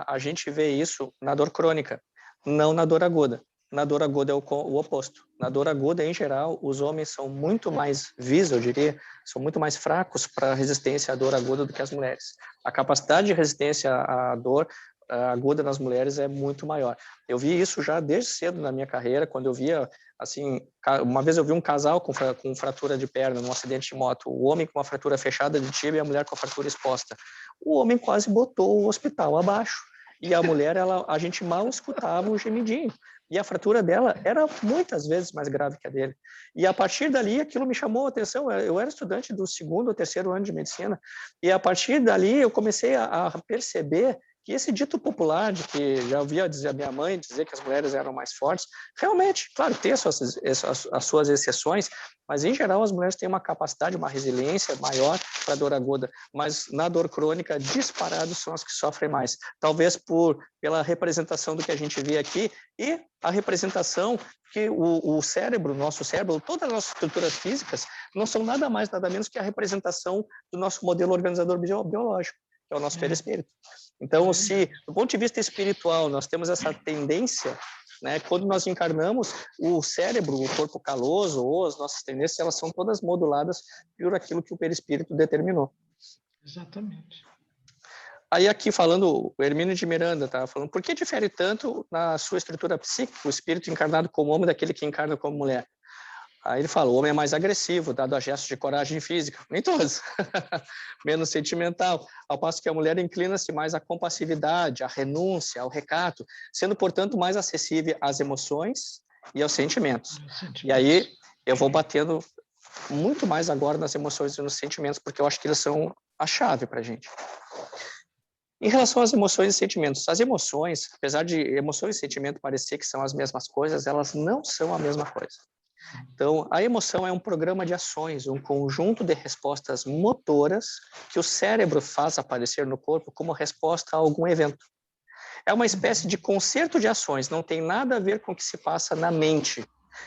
a gente vê isso na dor crônica, não na dor aguda. Na dor aguda é o oposto. Na dor aguda, em geral, os homens são muito mais eu diria, são muito mais fracos para a resistência à dor aguda do que as mulheres. A capacidade de resistência à dor aguda nas mulheres é muito maior. Eu vi isso já desde cedo na minha carreira, quando eu via, assim, uma vez eu vi um casal com fratura de perna num acidente de moto, o homem com uma fratura fechada de tíbia e a mulher com a fratura exposta. O homem quase botou o hospital abaixo e a mulher, a gente mal escutava um gemidinho. E a fratura dela era muitas vezes mais grave que a dele. E a partir dali, aquilo me chamou a atenção. Eu era estudante do 2º ou 3º ano de medicina, e a partir dali eu comecei a perceber que esse dito popular de que já ouvia dizer a minha mãe dizer que as mulheres eram mais fortes, realmente, claro, tem as suas exceções, mas em geral as mulheres têm uma capacidade, uma resiliência maior para a dor aguda, mas na dor crônica, disparados são as que sofrem mais. Talvez pela representação do que a gente vê aqui e a representação que o cérebro, nosso cérebro, todas as nossas estruturas físicas não são nada mais, nada menos que a representação do nosso modelo organizador biológico, que é o nosso perispírito. Então, se, do ponto de vista espiritual, nós temos essa tendência, né, quando nós encarnamos, o cérebro, o corpo caloso, ou as nossas tendências, elas são todas moduladas por aquilo que o perispírito determinou. Exatamente. Aí aqui falando, o Hermínio de Miranda estava falando, por que difere tanto na sua estrutura psíquica o espírito encarnado como homem daquele que encarna como mulher? Aí ele fala, o homem é mais agressivo, dado a gestos de coragem física. Nem todos. Menos sentimental. Ao passo que a mulher inclina-se mais à compassividade, à renúncia, ao recato, sendo, portanto, mais acessível às emoções e aos sentimentos. E aí eu vou batendo muito mais agora nas emoções e nos sentimentos, porque eu acho que eles são a chave para a gente. Em relação às emoções e sentimentos, as emoções, apesar de emoções e sentimento parecer que são as mesmas coisas, elas não são a mesma coisa. Então, a emoção é um programa de ações, um conjunto de respostas motoras que o cérebro faz aparecer no corpo como resposta a algum evento. É uma espécie de concerto de ações, não tem nada a ver com o que se passa na mente.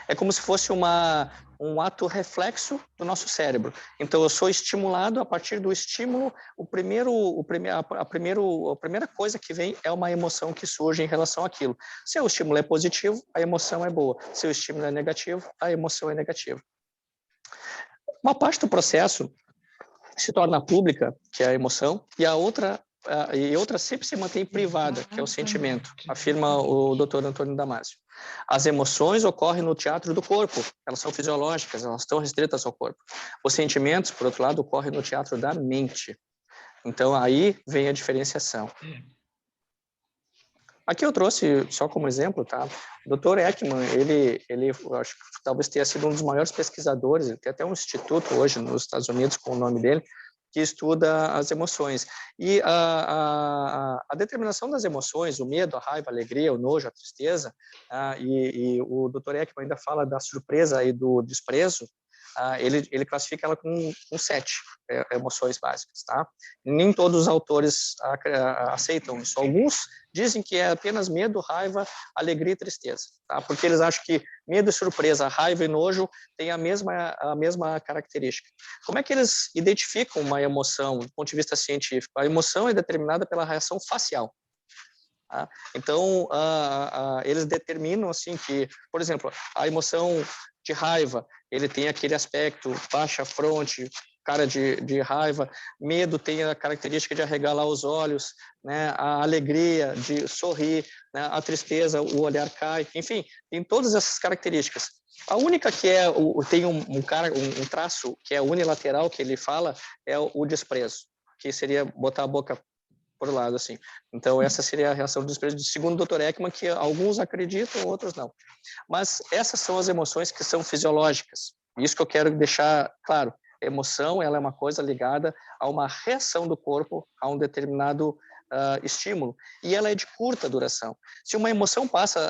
É como se fosse um ato reflexo do nosso cérebro. Então, eu sou estimulado, a partir do estímulo, a primeira coisa que vem é uma emoção que surge em relação àquilo. Se o estímulo é positivo, a emoção é boa. Se o estímulo é negativo, a emoção é negativa. Uma parte do processo se torna pública, que é a emoção, e outra sempre se mantém privada, que é o sentimento, afirma o Dr. Antônio Damasio. As emoções ocorrem no teatro do corpo, elas são fisiológicas, elas estão restritas ao corpo. Os sentimentos, por outro lado, ocorrem no teatro da mente. Então, aí vem a diferenciação. Aqui eu trouxe, só como exemplo, tá? O Dr. Ekman, ele eu acho que talvez tenha sido um dos maiores pesquisadores, ele tem até um instituto hoje nos Estados Unidos com o nome dele, que estuda as emoções. E a determinação das emoções, o medo, a raiva, a alegria, o nojo, a tristeza, e o Dr. Ekman ainda fala da surpresa e do desprezo, ele classifica ela com 7 emoções básicas, tá? Nem todos os autores aceitam isso. Alguns dizem que é apenas medo, raiva, alegria e tristeza, tá? Porque eles acham que medo e surpresa, raiva e nojo têm a mesma característica. Como é que eles identificam uma emoção do ponto de vista científico? A emoção é determinada pela reação facial. Tá? Então, eles determinam assim que, por exemplo, a emoção de raiva, ele tem aquele aspecto, baixa a fronte, cara de raiva, medo tem a característica de arregalar os olhos, né? A alegria de sorrir, né? A tristeza, o olhar cai, enfim, tem todas essas características. A única que tem um traço que é unilateral, que ele fala, é o desprezo, que seria botar a boca por lado, assim. Então, essa seria a reação do desprezo, segundo o Dr. Ekman, que alguns acreditam, outros não. Mas essas são as emoções que são fisiológicas. Isso que eu quero deixar claro. A emoção, ela é uma coisa ligada a uma reação do corpo a um determinado estímulo, e ela é de curta duração. Se uma emoção passa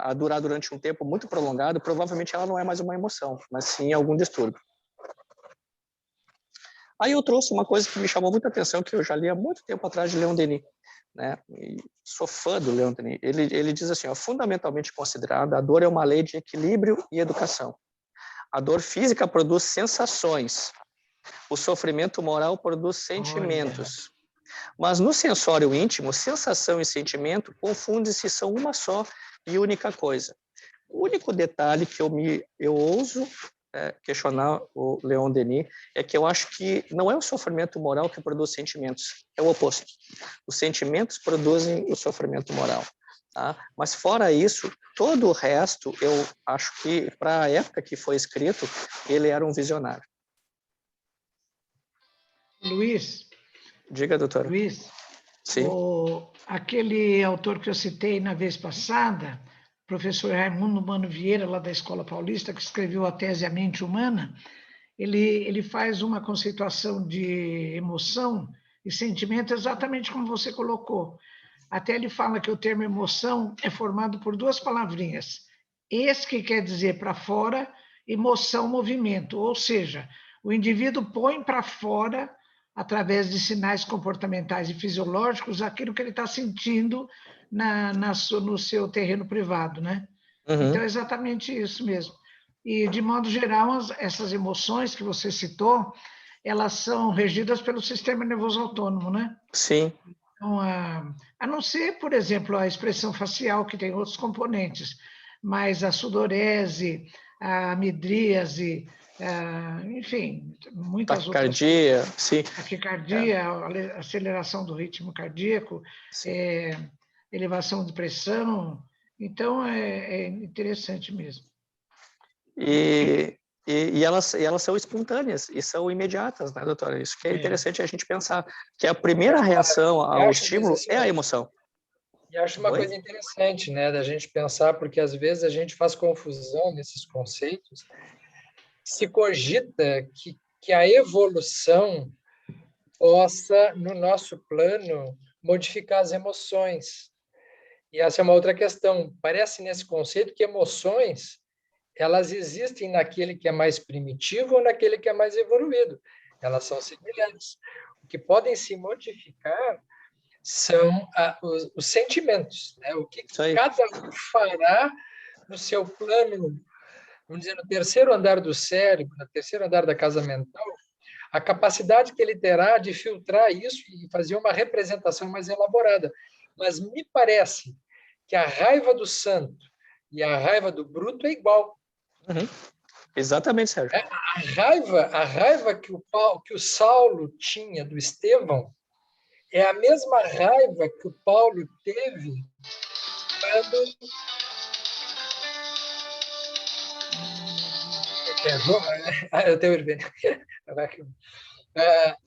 a durar durante um tempo muito prolongado, provavelmente ela não é mais uma emoção, mas sim algum distúrbio. Aí eu trouxe uma coisa que me chamou muita atenção, que eu já li há muito tempo atrás, de Leon Denis, né? E sou fã do Leon Denis. Ele diz assim, fundamentalmente considerada, a dor é uma lei de equilíbrio e educação. A dor física produz sensações. O sofrimento moral produz sentimentos. Mas no sensório íntimo, sensação e sentimento confundem-se, são uma só e única coisa. O único detalhe que eu ouso questionar o Leon Denis é que eu acho que não é o sofrimento moral que produz sentimentos, é o oposto. Os sentimentos produzem o sofrimento moral. Tá? Mas fora isso, todo o resto, eu acho que para a época que foi escrito, ele era um visionário. Luiz. Diga, doutora. Luiz. Sim. Aquele autor que eu citei na vez passada, professor Raimundo Mano Vieira, lá da Escola Paulista, que escreveu a tese A Mente Humana, ele faz uma conceituação de emoção e sentimento exatamente como você colocou. Até ele fala que o termo emoção é formado por 2 palavrinhas. Esse que quer dizer para fora, emoção, movimento. Ou seja, o indivíduo põe para fora, através de sinais comportamentais e fisiológicos, aquilo que ele está sentindo no seu terreno privado, né? Uhum. Então, é exatamente isso mesmo. E, de modo geral, essas emoções que você citou, elas são regidas pelo sistema nervoso autônomo, né? Sim. Então, a não ser, por exemplo, a expressão facial, que tem outros componentes, mas a sudorese, a midríase, enfim, muitas taquicardia, outras. Sim. Taquicardia, a aceleração do ritmo cardíaco, elevação de pressão. Então, é interessante mesmo. E E elas são espontâneas e são imediatas, né, doutora? Isso que é interessante a gente pensar, que a primeira reação ao estímulo é a emoção. E acho uma coisa interessante, né, da gente pensar, porque às vezes a gente faz confusão nesses conceitos. Se cogita que a evolução possa, no nosso plano, modificar as emoções. E essa é uma outra questão. Parece nesse conceito que emoções, elas existem naquele que é mais primitivo ou naquele que é mais evoluído. Elas são semelhantes. O que podem se modificar são os sentimentos, né? O que cada um fará no seu plano, vamos dizer, no terceiro andar do cérebro, no terceiro andar da casa mental, a capacidade que ele terá de filtrar isso e fazer uma representação mais elaborada. Mas me parece que a raiva do santo e a raiva do bruto é igual. Uhum. Exatamente, Sérgio. A raiva que o Saulo tinha do Estevão é a mesma raiva que o Paulo teve quando... Eu tenho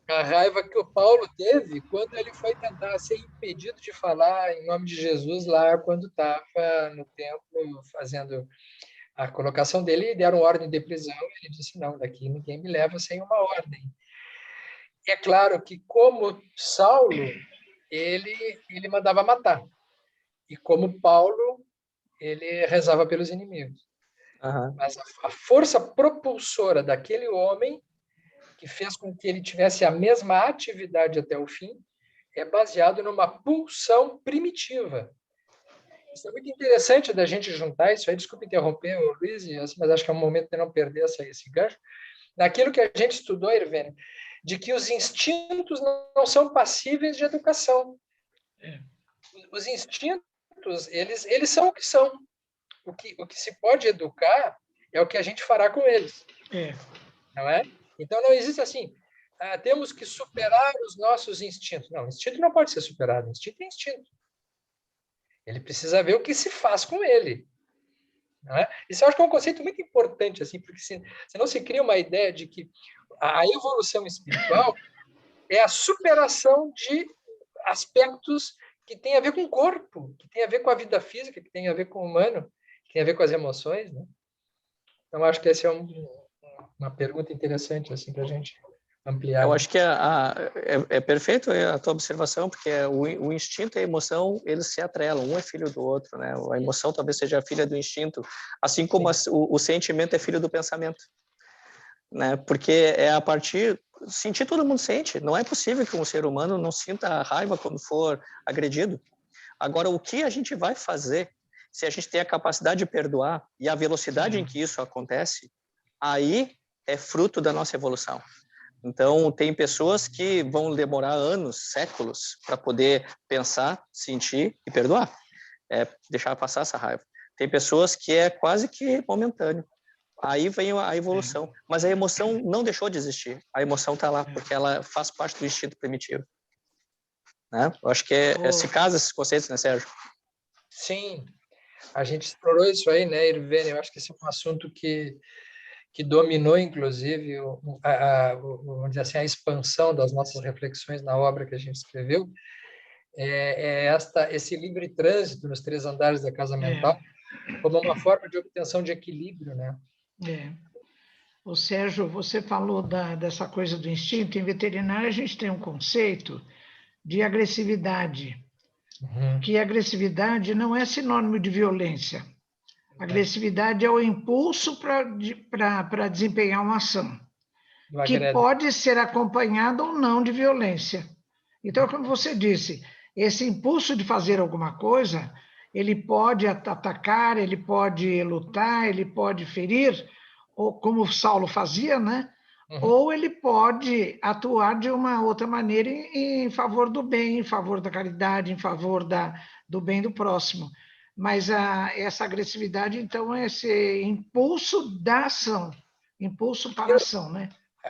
a raiva que o Paulo teve quando ele foi tentar ser impedido de falar em nome de Jesus lá quando estava no templo fazendo a colocação dele e deram ordem de prisão. Ele disse, não, daqui ninguém me leva sem uma ordem. É claro que, como Saulo, ele mandava matar. E como Paulo, ele rezava pelos inimigos. Uhum. Mas a força propulsora daquele homem, que fez com que ele tivesse a mesma atividade até o fim, é baseado numa pulsão primitiva. Isso é muito interessante da gente juntar isso aí. Desculpe interromper, Luiz, mas acho que é um momento de não perder esse gancho. Naquilo que a gente estudou, Irvênia, de que os instintos não são passíveis de educação. Os instintos, eles são o que são. O que se pode educar é o que a gente fará com eles. Não é? Então, não existe assim, temos que superar os nossos instintos. Não, instinto não pode ser superado. Instinto é instinto. Ele precisa ver o que se faz com ele. Não é? Isso eu acho que é um conceito muito importante, assim, porque senão se cria uma ideia de que a evolução espiritual é a superação de aspectos que têm a ver com o corpo, que têm a ver com a vida física, que têm a ver com o humano, que têm a ver com as emoções. Né? Então, acho que essa é uma pergunta interessante assim, para a gente ampliar. Eu acho que é perfeito a tua observação, porque o instinto e a emoção, eles se atrelam, um é filho do outro, né? A emoção talvez seja filha do instinto, assim como o sentimento é filho do pensamento, né? Porque é a partir... Sentir todo mundo sente, não é possível que um ser humano não sinta raiva quando for agredido. Agora, o que a gente vai fazer se a gente tem a capacidade de perdoar e a velocidade em que isso acontece, aí é fruto da nossa evolução. Então, tem pessoas que vão demorar anos, séculos, para poder pensar, sentir e perdoar. Deixar passar essa raiva. Tem pessoas que é quase que momentâneo. Aí vem a evolução. Mas a emoção não deixou de existir. A emoção está lá, porque ela faz parte do instinto primitivo. Né? Eu acho que se casa esses conceitos, né, Sérgio? Sim. A gente explorou isso aí, né, Irvênia? Eu acho que esse é um assunto que dominou, inclusive, vamos dizer assim, a expansão das nossas reflexões na obra que a gente escreveu, esse livre trânsito nos três andares da casa mental, como uma forma de obtenção de equilíbrio, né? O Sérgio, você falou dessa coisa do instinto. Em veterinária, a gente tem um conceito de agressividade, que agressividade não é sinônimo de violência. Agressividade é o impulso para desempenhar uma ação, que pode ser acompanhada ou não de violência. Então, como você disse, esse impulso de fazer alguma coisa, ele pode atacar, ele pode lutar, ele pode ferir, ou como o Saulo fazia, né? Ou ele pode atuar de uma outra maneira em favor do bem, em favor da caridade, em favor do bem do próximo. Mas essa agressividade, então, é esse impulso da ação, impulso para a ação, né?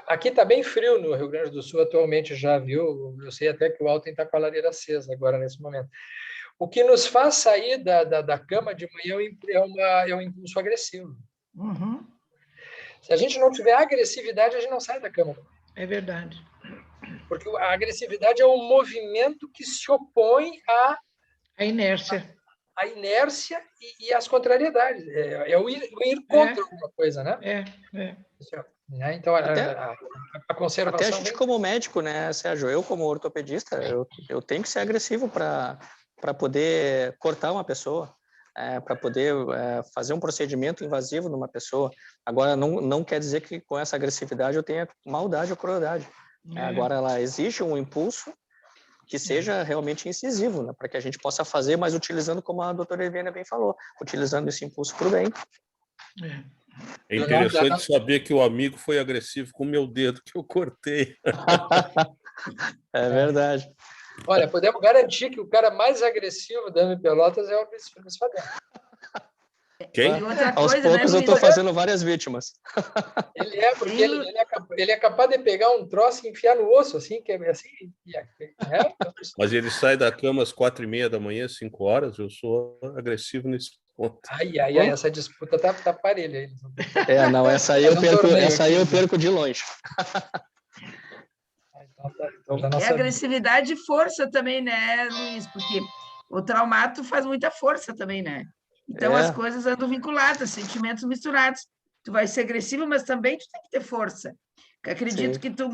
Aqui está bem frio no Rio Grande do Sul atualmente, já viu? Eu sei até que o Alten está com a lareira acesa agora, nesse momento. O que nos faz sair da cama de manhã é um impulso agressivo. Se a gente não tiver agressividade, a gente não sai da cama. É verdade. Porque a agressividade é um movimento que se opõe A inércia. à inércia e às contrariedades. É o ir contra alguma coisa, né? Né? Então, a conservação... Até a gente como médico, né, Sérgio? Eu como ortopedista, eu tenho que ser agressivo para poder cortar uma pessoa, para poder fazer um procedimento invasivo numa pessoa. Agora, não quer dizer que com essa agressividade eu tenha maldade ou crueldade. Agora, ela exige um impulso que seja realmente incisivo, né, para que a gente possa fazer, mas utilizando, como a doutora Eviane bem falou, utilizando esse impulso para o bem. É interessante saber que o amigo foi agressivo com o meu dedo que eu cortei. É verdade. Olha, podemos garantir que o cara mais agressivo da M Pelotas é o Luiz Fabiano. Quem? Aos poucos, né, eu estou fazendo várias vítimas. Ele porque ele é capaz de pegar um troço e enfiar no osso, assim, que é assim. Mas ele sai da cama às 4h30 da manhã, 5 horas, eu sou agressivo nesse ponto. Ai, essa disputa tá parelha aí. Não, essa aí eu perco de longe. É agressividade e força também, né, Luiz? Porque o traumato faz muita força também, né? Então, as coisas andam vinculadas, sentimentos misturados. Tu vai ser agressivo, mas também tu tem que ter força. Eu acredito que tu,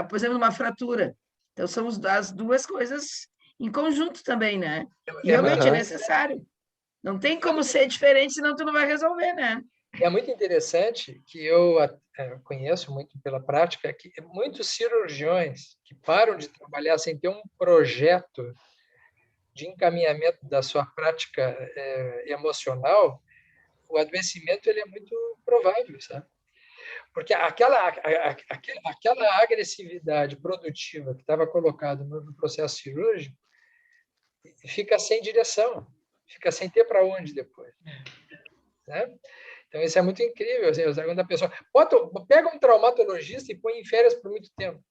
por exemplo, uma fratura. Então, são as duas coisas em conjunto também, né? E realmente é necessário. Não tem como ser diferente, senão tu não vai resolver, né? É muito interessante que eu conheço muito pela prática que muitos cirurgiões que param de trabalhar sem ter um projeto de encaminhamento da sua prática emocional, o adoecimento ele é muito provável, sabe? Porque aquela agressividade produtiva que estava colocada no processo cirúrgico fica sem direção, fica sem ter para onde depois, né? Então, isso é muito incrível. Assim, quando a pessoa pega um traumatologista e põe em férias por muito tempo.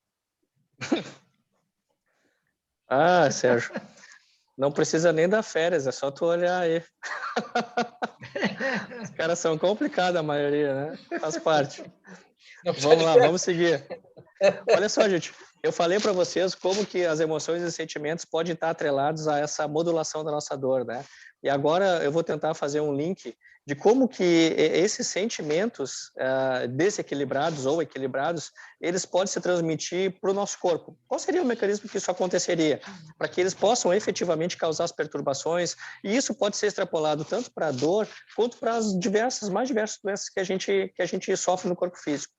Sérgio, não precisa nem dar férias, é só tu olhar aí. Os caras são complicados, a maioria, né? Faz parte. Vamos lá, vamos seguir. Olha só, gente, eu falei para vocês como que as emoções e sentimentos podem estar atrelados a essa modulação da nossa dor, né? E agora eu vou tentar fazer um link de como que esses sentimentos desequilibrados ou equilibrados, eles podem se transmitir para o nosso corpo. Qual seria o mecanismo que isso aconteceria? Para que eles possam efetivamente causar as perturbações, e isso pode ser extrapolado tanto para a dor, quanto para as mais diversas doenças que a gente sofre no corpo físico.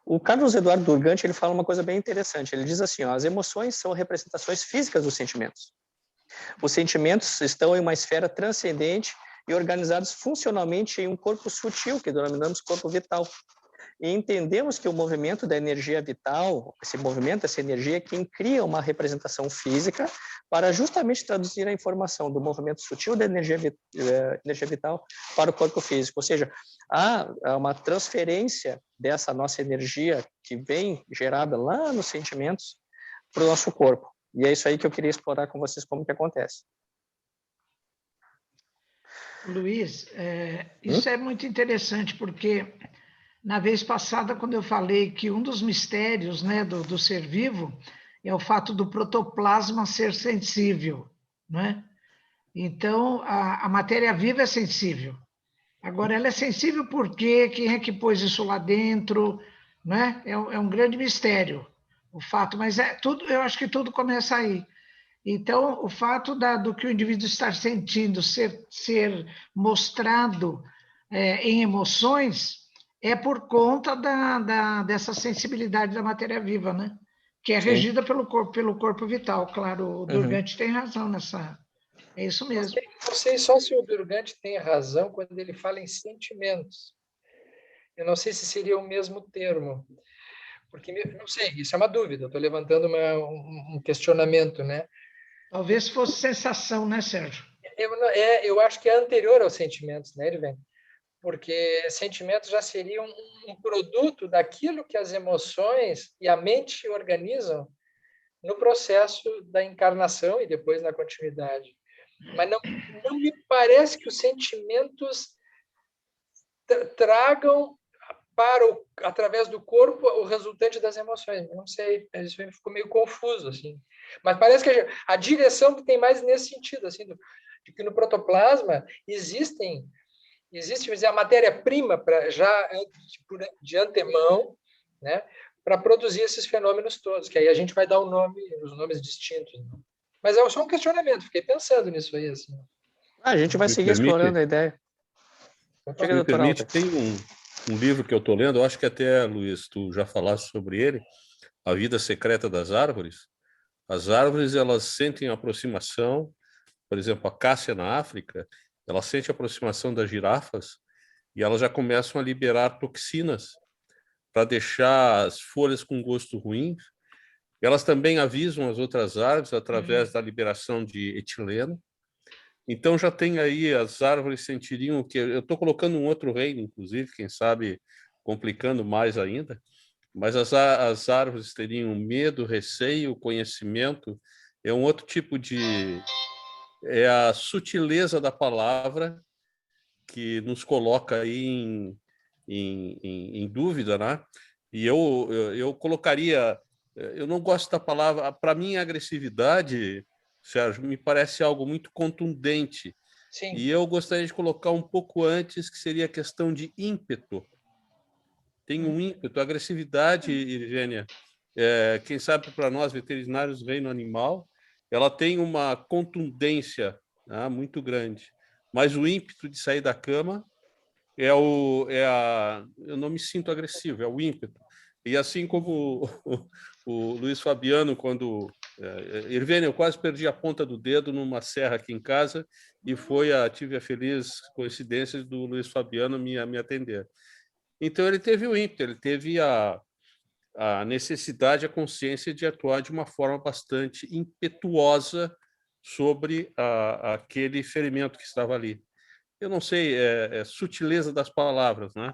O Carlos Eduardo Durgante, ele fala uma coisa bem interessante. Ele diz assim, as emoções são representações físicas dos sentimentos. Os sentimentos estão em uma esfera transcendente e organizados funcionalmente em um corpo sutil, que denominamos corpo vital. E entendemos que o movimento da energia vital, esse movimento, essa energia, quem cria uma representação física para justamente traduzir a informação do movimento sutil da energia vital para o corpo físico. Ou seja, há uma transferência dessa nossa energia que vem gerada lá nos sentimentos para o nosso corpo. E é isso aí que eu queria explorar com vocês como que acontece. Luiz, isso é muito interessante, porque na vez passada, quando eu falei que um dos mistérios, né, do ser vivo é o fato do protoplasma ser sensível, né? Então, a matéria viva é sensível. Agora, ela é sensível porque quem é que pôs isso lá dentro, né? É um grande mistério o fato, mas eu acho que tudo começa aí. Então, o fato do que o indivíduo estar sentindo ser mostrado em emoções é por conta dessa sensibilidade da matéria viva, né? Que é regida pelo corpo vital. Claro, o Durgante tem razão nessa. É isso mesmo. Não sei só se o Durgante tem razão quando ele fala em sentimentos. Eu não sei se seria o mesmo termo. Porque, não sei, isso é uma dúvida. Estou levantando um questionamento, né? Talvez fosse sensação, né, Sérgio? Eu acho que é anterior aos sentimentos, né, Erivan? Porque sentimentos já seriam um produto daquilo que as emoções e a mente organizam no processo da encarnação e depois na continuidade. Mas não me parece que os sentimentos tragam através do corpo, o resultante das emoções. Eu não sei, isso ficou meio confuso, assim. Mas parece que a direção que tem mais nesse sentido, assim, de que no protoplasma existe a matéria-prima já de antemão, né, para produzir esses fenômenos todos, que aí a gente vai dar os nomes distintos. Né? Mas é só um questionamento, fiquei pensando nisso aí. Assim. A gente vai seguir explorando a ideia. Se me permite, tem um livro que eu estou lendo, eu acho que até, Luiz, tu já falaste sobre ele, A Vida Secreta das Árvores. As árvores, elas sentem a aproximação, por exemplo, a cássia na África, ela sente a aproximação das girafas e elas já começam a liberar toxinas para deixar as folhas com gosto ruim. Elas também avisam as outras árvores através da liberação de etileno. Então, já tem aí, as árvores sentiriam que... Eu estou colocando um outro reino, inclusive, quem sabe complicando mais ainda, mas as árvores teriam medo, receio, conhecimento. É um outro tipo de... É a sutileza da palavra que nos coloca aí em dúvida, né? E eu colocaria... Eu não gosto da palavra... Para mim, a agressividade... Sérgio, me parece algo muito contundente. Sim. E eu gostaria de colocar um pouco antes, que seria a questão de ímpeto. Tem um ímpeto, agressividade, Irgênia, quem sabe para nós, veterinários do reino animal, ela tem uma contundência, né, muito grande. Mas o ímpeto de sair da cama eu não me sinto agressivo, é o ímpeto. E assim como o Luiz Fabiano, quando... Irvênia, eu quase perdi a ponta do dedo numa serra aqui em casa e tive a feliz coincidência do Luiz Fabiano me atender. Então, ele teve o ímpeto, ele teve a necessidade, a consciência de atuar de uma forma bastante impetuosa sobre aquele ferimento que estava ali. Eu não sei, sutileza das palavras, né?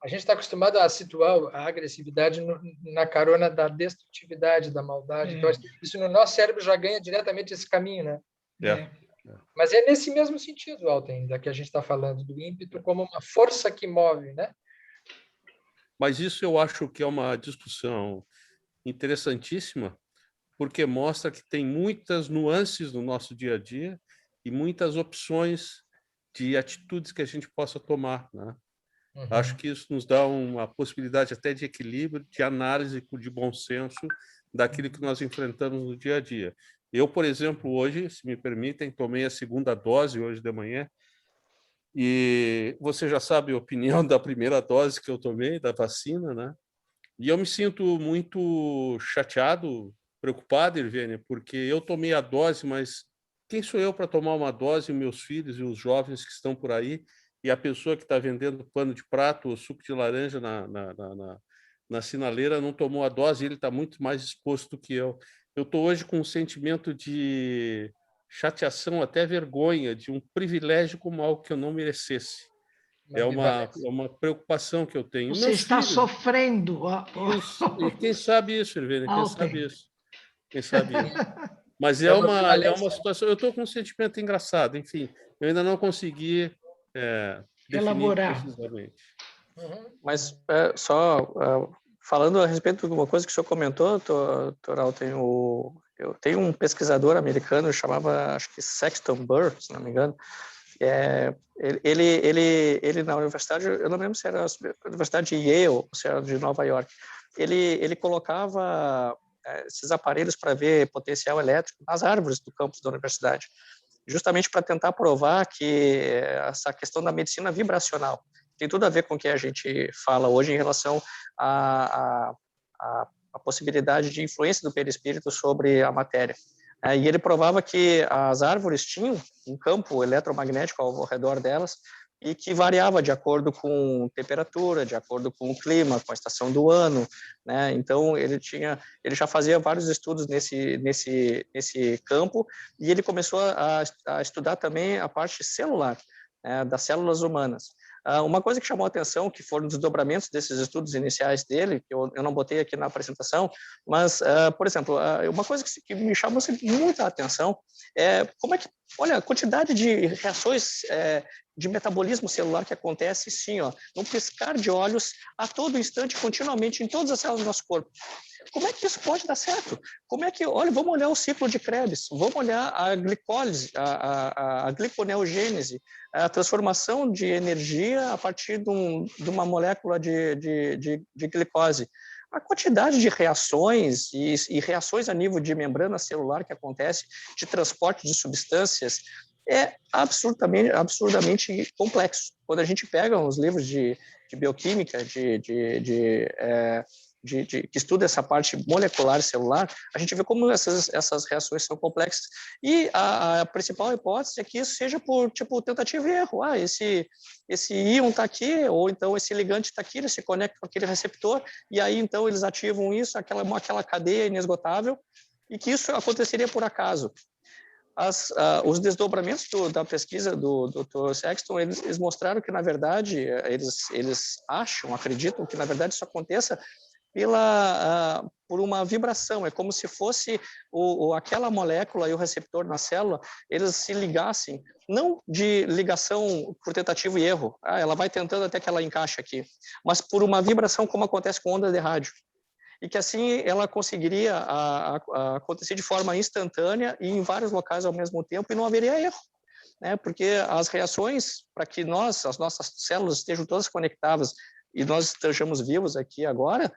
A gente está acostumado a situar a agressividade na carona da destrutividade, da maldade. Então, isso no nosso cérebro já ganha diretamente esse caminho, né? Mas é nesse mesmo sentido, Alten, da que a gente está falando, do ímpeto como uma força que move, né? Mas isso eu acho que é uma discussão interessantíssima, porque mostra que tem muitas nuances no nosso dia a dia e muitas opções de atitudes que a gente possa tomar, né? Acho que isso nos dá uma possibilidade até de equilíbrio, de análise de bom senso daquilo que nós enfrentamos no dia a dia. Eu, por exemplo, hoje, se me permitem, tomei a segunda dose hoje de manhã e você já sabe a opinião da primeira dose que eu tomei, da vacina, né? E eu me sinto muito chateado, preocupado, Irvênia, porque eu tomei a dose, mas quem sou eu para tomar uma dose, meus filhos e os jovens que estão por aí, e a pessoa que está vendendo pano de prato ou suco de laranja na sinaleira não tomou a dose, ele está muito mais exposto do que eu. Eu estou hoje com um sentimento de chateação, até vergonha, de um privilégio como algo que eu não merecesse. É uma preocupação que eu tenho. Você está sofrendo. E quem sabe isso, Irvênia? Quem sabe isso? Quem sabe isso? Mas é uma situação... Eu estou com um sentimento engraçado. Enfim, eu ainda não consegui elaborar precisamente. Mas só falando a respeito de alguma coisa que o senhor comentou, Toral, eu tenho um pesquisador americano, chamava, acho que Sexton Burr, se não me engano. Ele na universidade, eu não lembro se era a Universidade de Yale ou se era de Nova York, ele colocava esses aparelhos para ver potencial elétrico nas árvores do campus da universidade, justamente para tentar provar que essa questão da medicina vibracional tem tudo a ver com o que a gente fala hoje em relação à possibilidade de influência do perispírito sobre a matéria. E ele provava que as árvores tinham um campo eletromagnético ao redor delas e que variava de acordo com temperatura, de acordo com o clima, com a estação do ano, né? Então ele já fazia vários estudos nesse campo e ele começou a estudar também a parte celular, né, das células humanas. Uma coisa que chamou a atenção, que foram desdobramentos desses estudos iniciais dele, que eu não botei aqui na apresentação, mas, por exemplo, uma coisa que me chamou muita atenção é como é que, olha, a quantidade de reações de metabolismo celular que acontece, sim, ó, num piscar de olhos, a todo instante, continuamente, em todas as células do nosso corpo. Como é que isso pode dar certo? Como é que, olha, vamos olhar o ciclo de Krebs, vamos olhar a glicólise, a gliconeogênese, a transformação de energia a partir de uma molécula de glicose. A quantidade de reações e reações a nível de membrana celular que acontece, de transporte de substâncias, é absurdamente complexo. Quando a gente pega os livros de bioquímica, que estuda essa parte molecular celular, a gente vê como essas reações são complexas. E a principal hipótese é que isso seja por tentativa e erro. Esse íon está aqui, ou então esse ligante está aqui, ele se conecta com aquele receptor, e aí então eles ativam isso, aquela cadeia inesgotável, e que isso aconteceria por acaso. Os desdobramentos da pesquisa do Dr. Sexton, eles mostraram que, na verdade, eles acreditam que, na verdade, isso aconteça por uma vibração. É como se fosse aquela molécula e o receptor na célula, eles se ligassem, não de ligação por tentativa e erro, ela vai tentando até que ela encaixe aqui, mas por uma vibração como acontece com ondas de rádio. E que assim ela conseguiria acontecer de forma instantânea e em vários locais ao mesmo tempo e não haveria erro, né? Porque as reações, para que as nossas células estejam todas conectadas e nós estejamos vivos aqui agora,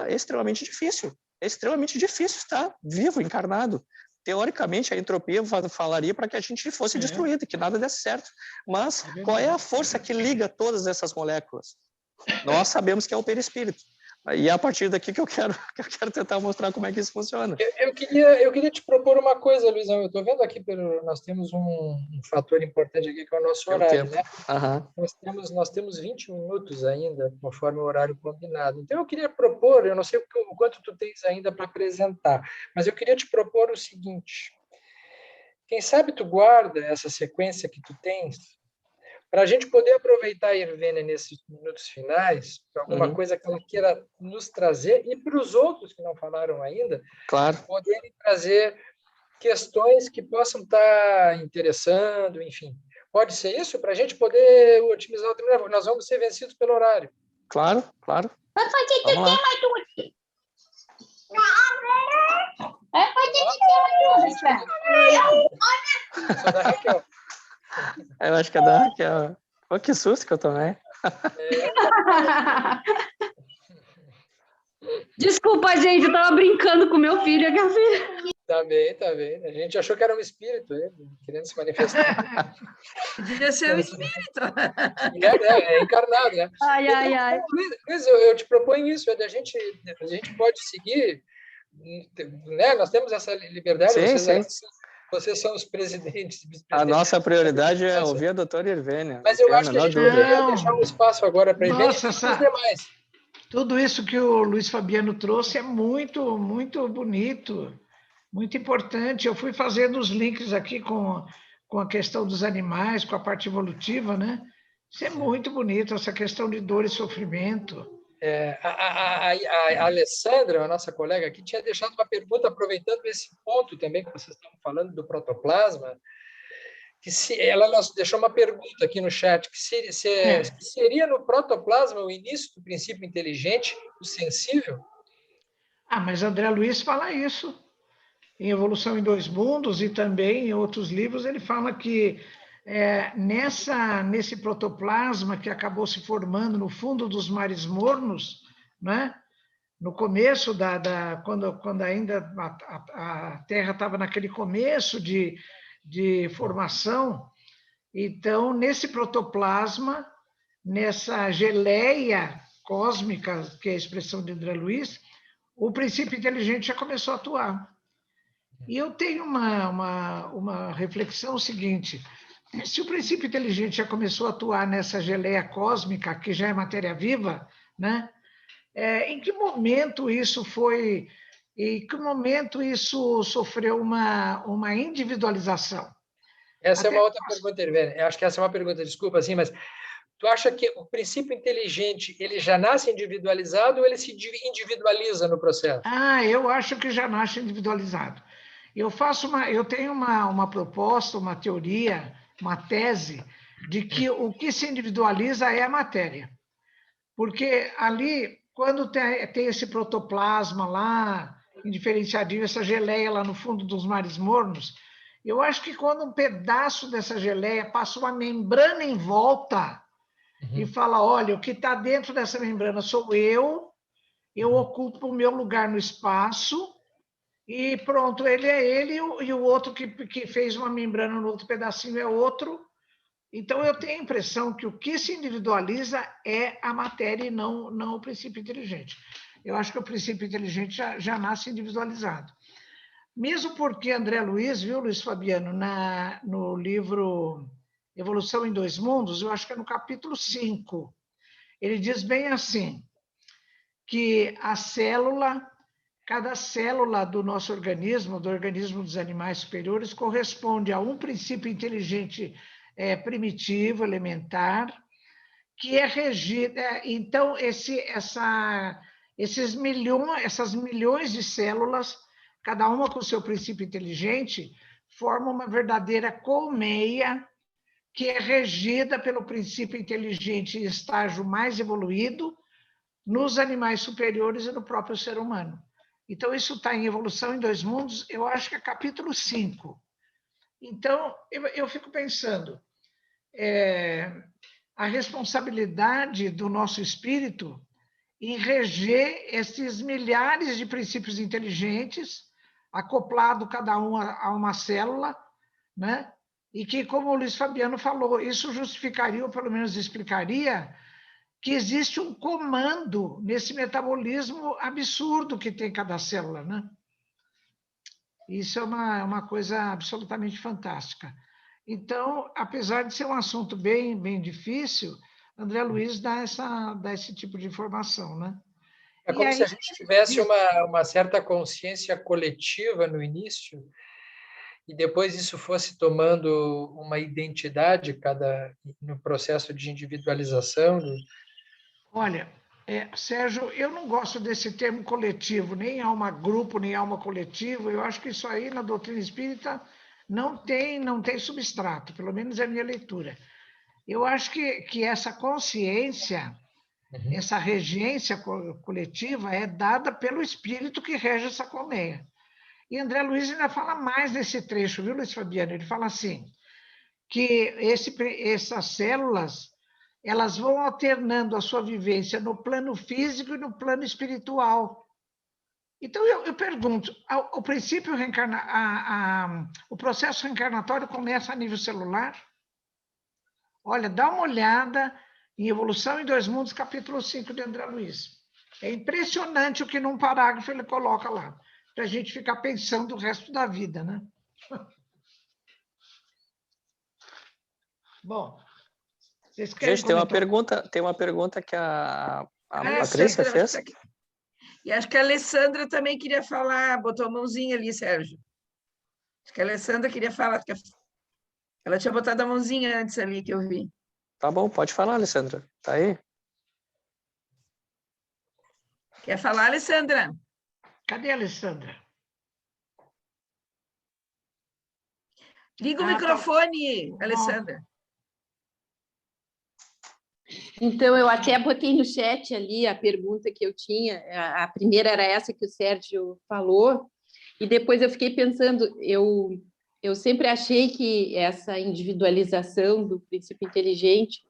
é extremamente difícil. É extremamente difícil estar vivo, encarnado. Teoricamente, a entropia falaria para que a gente fosse destruído, que nada desse certo. Mas qual é a força que liga todas essas moléculas? Nós sabemos que é o perispírito. E é a partir daqui que eu quero tentar mostrar como é que isso funciona. Eu queria te propor uma coisa, Luizão. Eu estou vendo aqui, nós temos um fator importante aqui, que é o nosso horário, né? Uhum. Nós temos 20 minutos ainda, conforme o horário combinado. Então, eu queria propor, eu não sei o quanto tu tens ainda para apresentar, mas eu queria te propor o seguinte. Quem sabe tu guarda essa sequência que tu tens, para a gente poder aproveitar a Irvênia nesses minutos finais, para alguma coisa que ela queira nos trazer, e para os outros que não falaram ainda, claro, poderem trazer questões que possam estar interessando, enfim. Pode ser isso? Para a gente poder otimizar o tempo. Nós vamos ser vencidos pelo horário. Claro. Vamos lá. Só da Raquel. Eu acho que é da Raquel. Pô, que susto que eu tomei. Desculpa, gente, eu tava brincando com meu filho. Tá bem. A gente achou que era um espírito, querendo se manifestar. Devia ser um espírito. É encarnado, né? Ai. Luiz, eu te proponho isso, a gente pode seguir, né? Nós temos essa liberdade. Sim. Vocês são os presidentes. A nossa prioridade é ouvir a doutora Irvênia. Mas eu acho que a gente deveria deixar um espaço agora para Irvênia e os demais. Tudo isso que o Luiz Fabiano trouxe é muito, muito bonito, muito importante. Eu fui fazendo os links aqui com a questão dos animais, com a parte evolutiva, né? Isso é muito bonito, essa questão de dor e sofrimento. A Alessandra, a nossa colega aqui, tinha deixado uma pergunta, aproveitando esse ponto também que vocês estão falando do protoplasma, ela deixou uma pergunta aqui no chat, que seria no protoplasma o início do princípio inteligente, o sensível? Mas André Luiz fala isso. Em Evolução em Dois Mundos e também em outros livros, ele fala que nesse protoplasma que acabou se formando no fundo dos mares mornos, né? No começo quando ainda a Terra estava naquele começo de formação, então nesse protoplasma, nessa geleia cósmica, que é a expressão de André Luiz, o princípio inteligente já começou a atuar. E eu tenho uma reflexão seguinte: se o princípio inteligente já começou a atuar nessa geleia cósmica, que já é matéria viva, né? Em que momento isso foi... Em que momento isso sofreu uma individualização? Essa é uma outra pergunta, Irvênia. Acho que essa é uma pergunta, desculpa, assim, mas Tu acha que o princípio inteligente ele já nasce individualizado ou ele se individualiza no processo? Eu acho que já nasce individualizado. Eu tenho uma proposta, uma teoria, uma tese de que o que se individualiza é a matéria. Porque ali, quando tem esse protoplasma lá, indiferenciativo, essa geleia lá no fundo dos mares mornos, eu acho que quando um pedaço dessa geleia passa uma membrana em volta e fala, olha, o que está dentro dessa membrana sou eu ocupo o meu lugar no espaço e pronto, ele é ele e o outro que fez uma membrana no outro pedacinho é outro. Então, eu tenho a impressão que o que se individualiza é a matéria e não o princípio inteligente. Eu acho que o princípio inteligente já nasce individualizado. Mesmo porque André Luiz, viu, Luiz Fabiano, no livro Evolução em Dois Mundos, eu acho que é no capítulo 5, ele diz bem assim, que cada célula do nosso organismo, do organismo dos animais superiores, corresponde a um princípio inteligente primitivo, elementar, que é regido. Então, essas milhões de células, cada uma com o seu princípio inteligente, formam uma verdadeira colmeia que é regida pelo princípio inteligente em estágio mais evoluído nos animais superiores e no próprio ser humano. Então, isso está em Evolução em Dois Mundos, eu acho que é capítulo 5. Então, eu fico pensando, a responsabilidade do nosso espírito em reger esses milhares de princípios inteligentes, acoplado cada um a uma célula, né? E que, como o Luiz Fabiano falou, isso justificaria, ou pelo menos explicaria, que existe um comando nesse metabolismo absurdo que tem cada célula, né? Isso é uma coisa absolutamente fantástica. Então, apesar de ser um assunto bem, bem difícil, André Luiz dá esse tipo de informação, né? É como se a gente tivesse uma certa consciência coletiva no início e depois isso fosse tomando uma identidade no processo de individualização. Olha, Sérgio, eu não gosto desse termo coletivo, nem alma grupo, nem alma coletivo. Eu acho que isso aí na doutrina espírita não tem substrato, pelo menos é a minha leitura. Eu acho que essa consciência, essa regência coletiva é dada pelo espírito que rege essa colmeia. E André Luiz ainda fala mais nesse trecho, viu, Luiz Fabiano? Ele fala assim, que essas células, elas vão alternando a sua vivência no plano físico e no plano espiritual. Então, eu pergunto, o processo reencarnatório começa a nível celular? Olha, dá uma olhada em Evolução em Dois Mundos, capítulo 5 de André Luiz. É impressionante o que num parágrafo ele coloca lá, para a gente ficar pensando o resto da vida, né? Bom, vocês querem comentar? Tem uma pergunta que a Patrícia fez. E acho que a Alessandra também queria falar, botou a mãozinha ali, Sérgio. Acho que a Alessandra queria falar, porque ela tinha botado a mãozinha antes ali, que eu vi. Tá bom, pode falar, Alessandra. Tá aí? Quer falar, Alessandra? Cadê a Alessandra? Liga o microfone, tá... Alessandra. Então, eu até botei no chat ali a pergunta que eu tinha. A primeira era essa que o Sérgio falou, e depois eu fiquei pensando, eu sempre achei que essa individualização do princípio inteligente,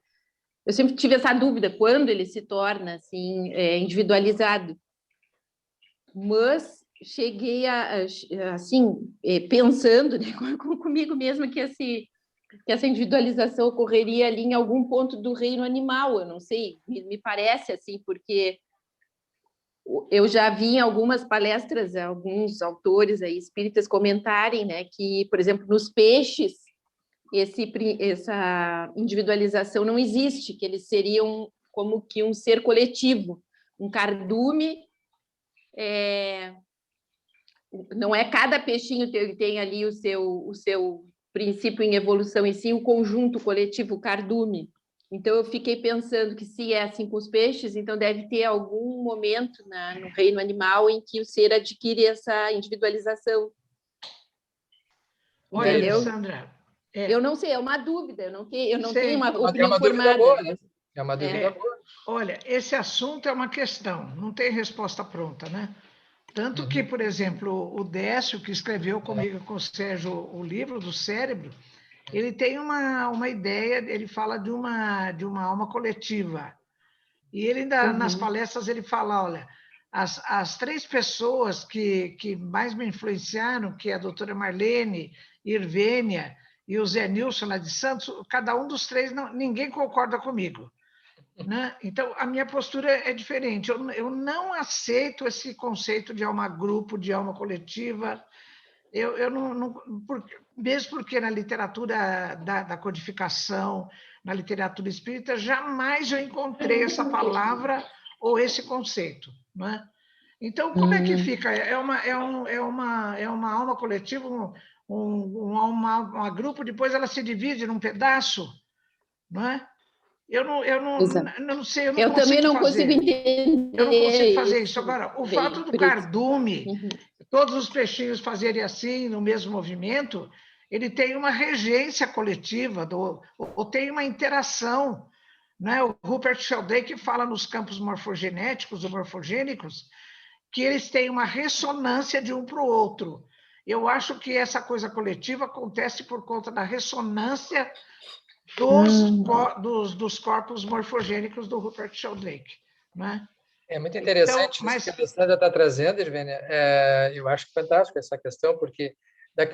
eu sempre tive essa dúvida, quando ele se torna assim, individualizado. Mas cheguei assim, pensando, né, comigo mesma que essa individualização ocorreria ali em algum ponto do reino animal, eu não sei, me parece assim, porque eu já vi em algumas palestras, alguns autores aí, espíritas comentarem, né, que, por exemplo, nos peixes, essa individualização não existe, que eles seriam como que um ser coletivo, um cardume, não é cada peixinho tem ali o seu princípio em evolução, e sim o conjunto coletivo, o cardume. Então, eu fiquei pensando que se é assim com os peixes, então deve ter algum momento no reino animal em que o ser adquire essa individualização. Olha, Entendeu? Alessandra, Eu não sei, é uma dúvida, eu não tenho uma É opinião uma dúvida formada. boa, né? É uma dúvida É. boa. olha, esse assunto é uma questão, não tem resposta pronta, né? Tanto que, por exemplo, o Décio, que escreveu comigo com o Sérgio o livro do cérebro, ele tem uma ideia, ele fala de uma alma coletiva. E ele ainda, nas palestras, ele fala, olha, as 3 pessoas que mais me influenciaram, que é a doutora Marlene, Irvênia e o Zé Nilson lá de Santos, cada um dos 3, ninguém concorda comigo. Né? Então, a minha postura é diferente. Eu não aceito esse conceito de alma grupo, de alma coletiva. Eu não mesmo porque na literatura da codificação, na literatura espírita, jamais eu encontrei essa palavra ou esse conceito. Né? Então, como é que fica? É uma alma coletiva, um grupo, depois ela se divide num pedaço, não é? Eu não sei, eu não Eu também não consigo entender. Eu não consigo fazer isso. isso Agora, o bem, fato do por isso. cardume, todos os peixinhos fazerem assim, no mesmo movimento, ele tem uma regência coletiva, ou tem uma interação. Né? O Rupert Sheldrake fala nos campos morfogenéticos ou morfogênicos que eles têm uma ressonância de um para o outro. Eu acho que essa coisa coletiva acontece por conta da ressonância dos corpos morfogênicos do Rupert Sheldrake. Né? É muito interessante então, isso que a Alessandra está trazendo, Irvênia. Eu acho fantástico essa questão, porque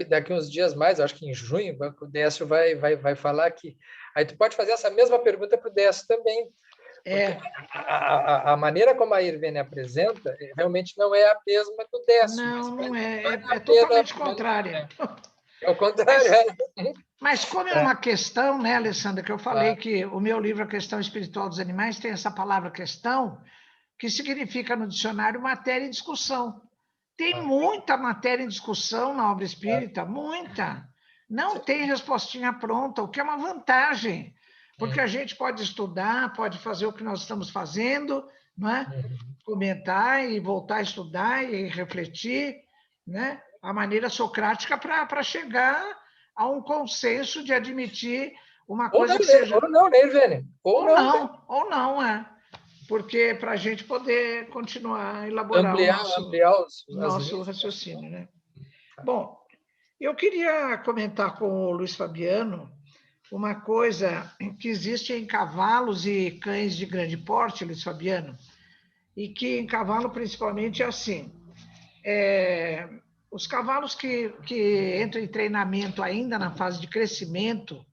daqui uns dias mais, acho que em junho, o Décio vai falar que... Aí tu pode fazer essa mesma pergunta para o Décio também. A maneira como a Irvênia apresenta realmente não é a mesma do Décio. Não é. É totalmente contrária. É o contrário. Mas como é uma questão, né, Alessandra, que eu falei que o meu livro, A Questão Espiritual dos Animais, tem essa palavra questão, que significa no dicionário matéria em discussão. Tem muita matéria em discussão na obra espírita, muita. Não tem respostinha pronta, o que é uma vantagem, porque a gente pode estudar, pode fazer o que nós estamos fazendo, não é? Comentar e voltar a estudar e refletir, né? A maneira socrática para chegar a um consenso de admitir uma coisa que seja... Ou não, né, Irvênia? Ou não, porque para a gente poder continuar a elaborar ampliar o nosso raciocínio. Né? Bom, eu queria comentar com o Luiz Fabiano uma coisa que existe em cavalos e cães de grande porte, Luiz Fabiano, e que em cavalo principalmente é assim. Os cavalos que entram em treinamento ainda na fase de crescimento,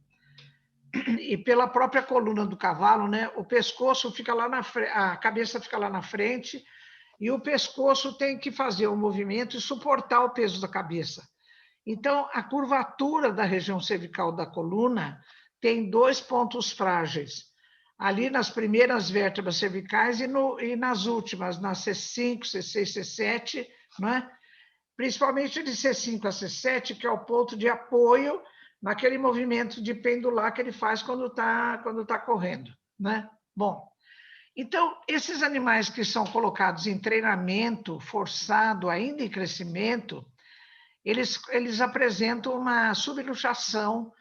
e pela própria coluna do cavalo, né, o pescoço fica lá na frente, a cabeça fica lá na frente, e o pescoço tem que fazer o movimento e suportar o peso da cabeça. Então, a curvatura da região cervical da coluna tem 2 pontos frágeis. Ali nas primeiras vértebras cervicais e nas últimas, na C5, C6, C7, né? Principalmente de C5 a C7, que é o ponto de apoio naquele movimento de pendular que ele faz quando tá correndo. Né? Bom, então, esses animais que são colocados em treinamento forçado, ainda em crescimento, eles apresentam uma subluxação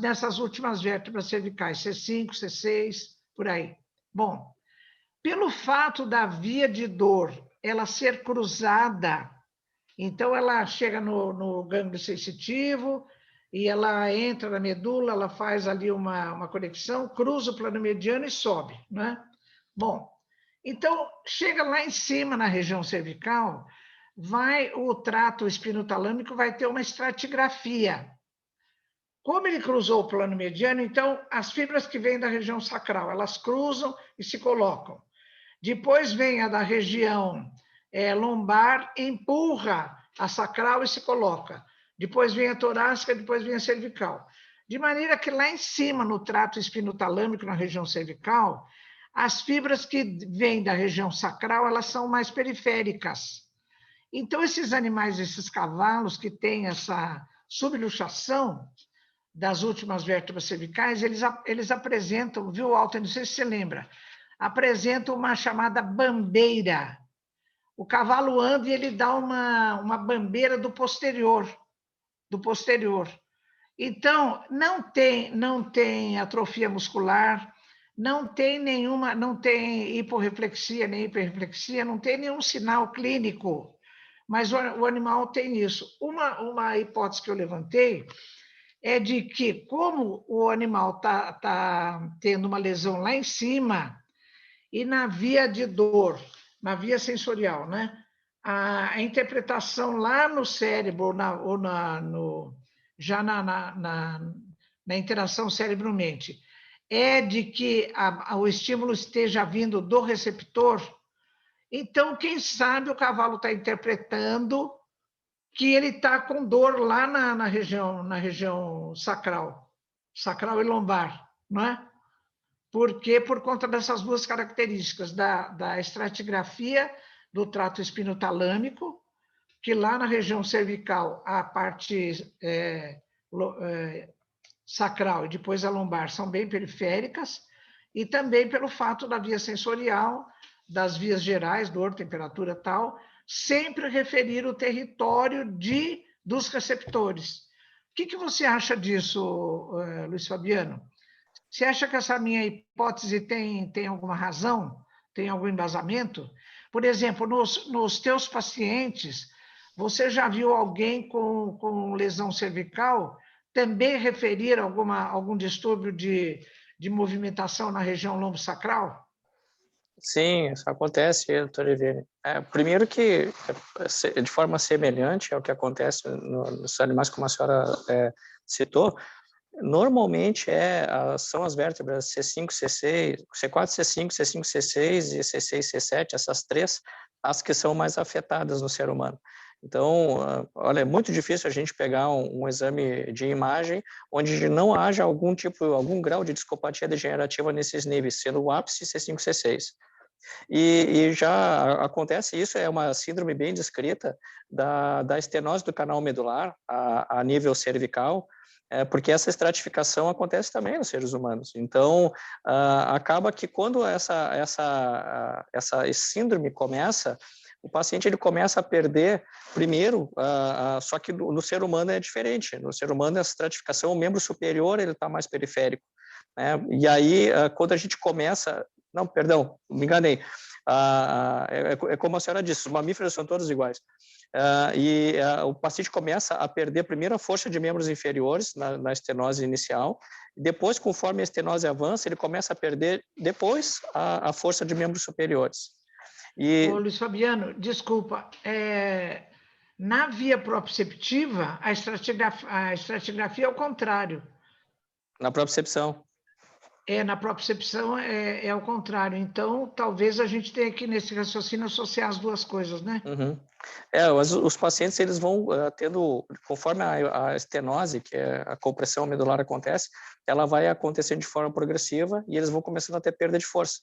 nessas últimas vértebras cervicais, C5, C6, por aí. Bom, pelo fato da via de dor ela ser cruzada, então ela chega no gânglio sensitivo e ela entra na medula, ela faz ali uma conexão, cruza o plano mediano e sobe. Né? Bom, então chega lá em cima na região cervical, o trato espinotalâmico vai ter uma estratigrafia. Como ele cruzou o plano mediano, então as fibras que vêm da região sacral, elas cruzam e se colocam. Depois vem a da região lombar, empurra a sacral e se coloca. Depois vem a torácica, depois vem a cervical. De maneira que lá em cima, no trato espinotalâmico, na região cervical, as fibras que vêm da região sacral, elas são mais periféricas. Então, esses animais, esses cavalos que têm essa subluxação, das últimas vértebras cervicais, eles apresentam, viu, Walter? Não sei se você lembra, apresentam uma chamada bambeira. O cavalo anda e ele dá uma bambeira do posterior. Então, não tem atrofia muscular, não tem hiporreflexia nem hiperreflexia, não tem nenhum sinal clínico, mas o animal tem isso. Uma hipótese que eu levantei é de que, como o animal tá tendo uma lesão lá em cima, e na via de dor, na via sensorial, né? A interpretação lá no cérebro, já na interação cérebro-mente, é de que o estímulo esteja vindo do receptor. Então, quem sabe o cavalo está interpretando que ele está com dor lá na região sacral e lombar, não é? Porque por conta dessas duas características, da estratigrafia do trato espinotalâmico, que lá na região cervical a parte sacral e depois a lombar são bem periféricas, e também pelo fato da via sensorial, das vias gerais, dor, temperatura e tal, sempre referir o território dos receptores. O que você acha disso, Luiz Fabiano? Você acha que essa minha hipótese tem alguma razão? Tem algum embasamento? Por exemplo, nos teus pacientes, você já viu alguém com lesão cervical também referir algum distúrbio de movimentação na região lombosacral? Sim, isso acontece, doutor Evene. Primeiro que, de forma semelhante ao que acontece nos animais, como a senhora citou, normalmente são as vértebras C5, C6, C4, C5, C5, C6 e C6, C7, essas três, as que são mais afetadas no ser humano. Então, olha, é muito difícil a gente pegar um exame de imagem onde não haja algum grau de discopatia degenerativa nesses níveis, sendo o ápice C5, C6. E já acontece isso, é uma síndrome bem descrita da estenose do canal medular a nível cervical, porque essa estratificação acontece também nos seres humanos. Então, acaba que quando essa síndrome começa, o paciente ele começa a perder, primeiro, só que no ser humano é diferente. No ser humano, a estratificação, o membro superior ele está mais periférico, né? E aí, quando a gente começa... Não, perdão, me enganei. É como a senhora disse, os mamíferos são todos iguais. O paciente começa a perder primeiro a força de membros inferiores na estenose inicial, e depois, conforme a estenose avança, ele começa a perder depois a força de membros superiores. Ô, Luiz Fabiano, desculpa, na via proprioceptiva, a estratigrafia é o contrário. Na propriocepção. Na propriocepção é o contrário. Então, talvez a gente tenha que, nesse raciocínio, associar as duas coisas, né? Uhum. Os pacientes, eles vão tendo, conforme a estenose, que é a compressão medular acontece, ela vai acontecendo de forma progressiva e eles vão começando a ter perda de força.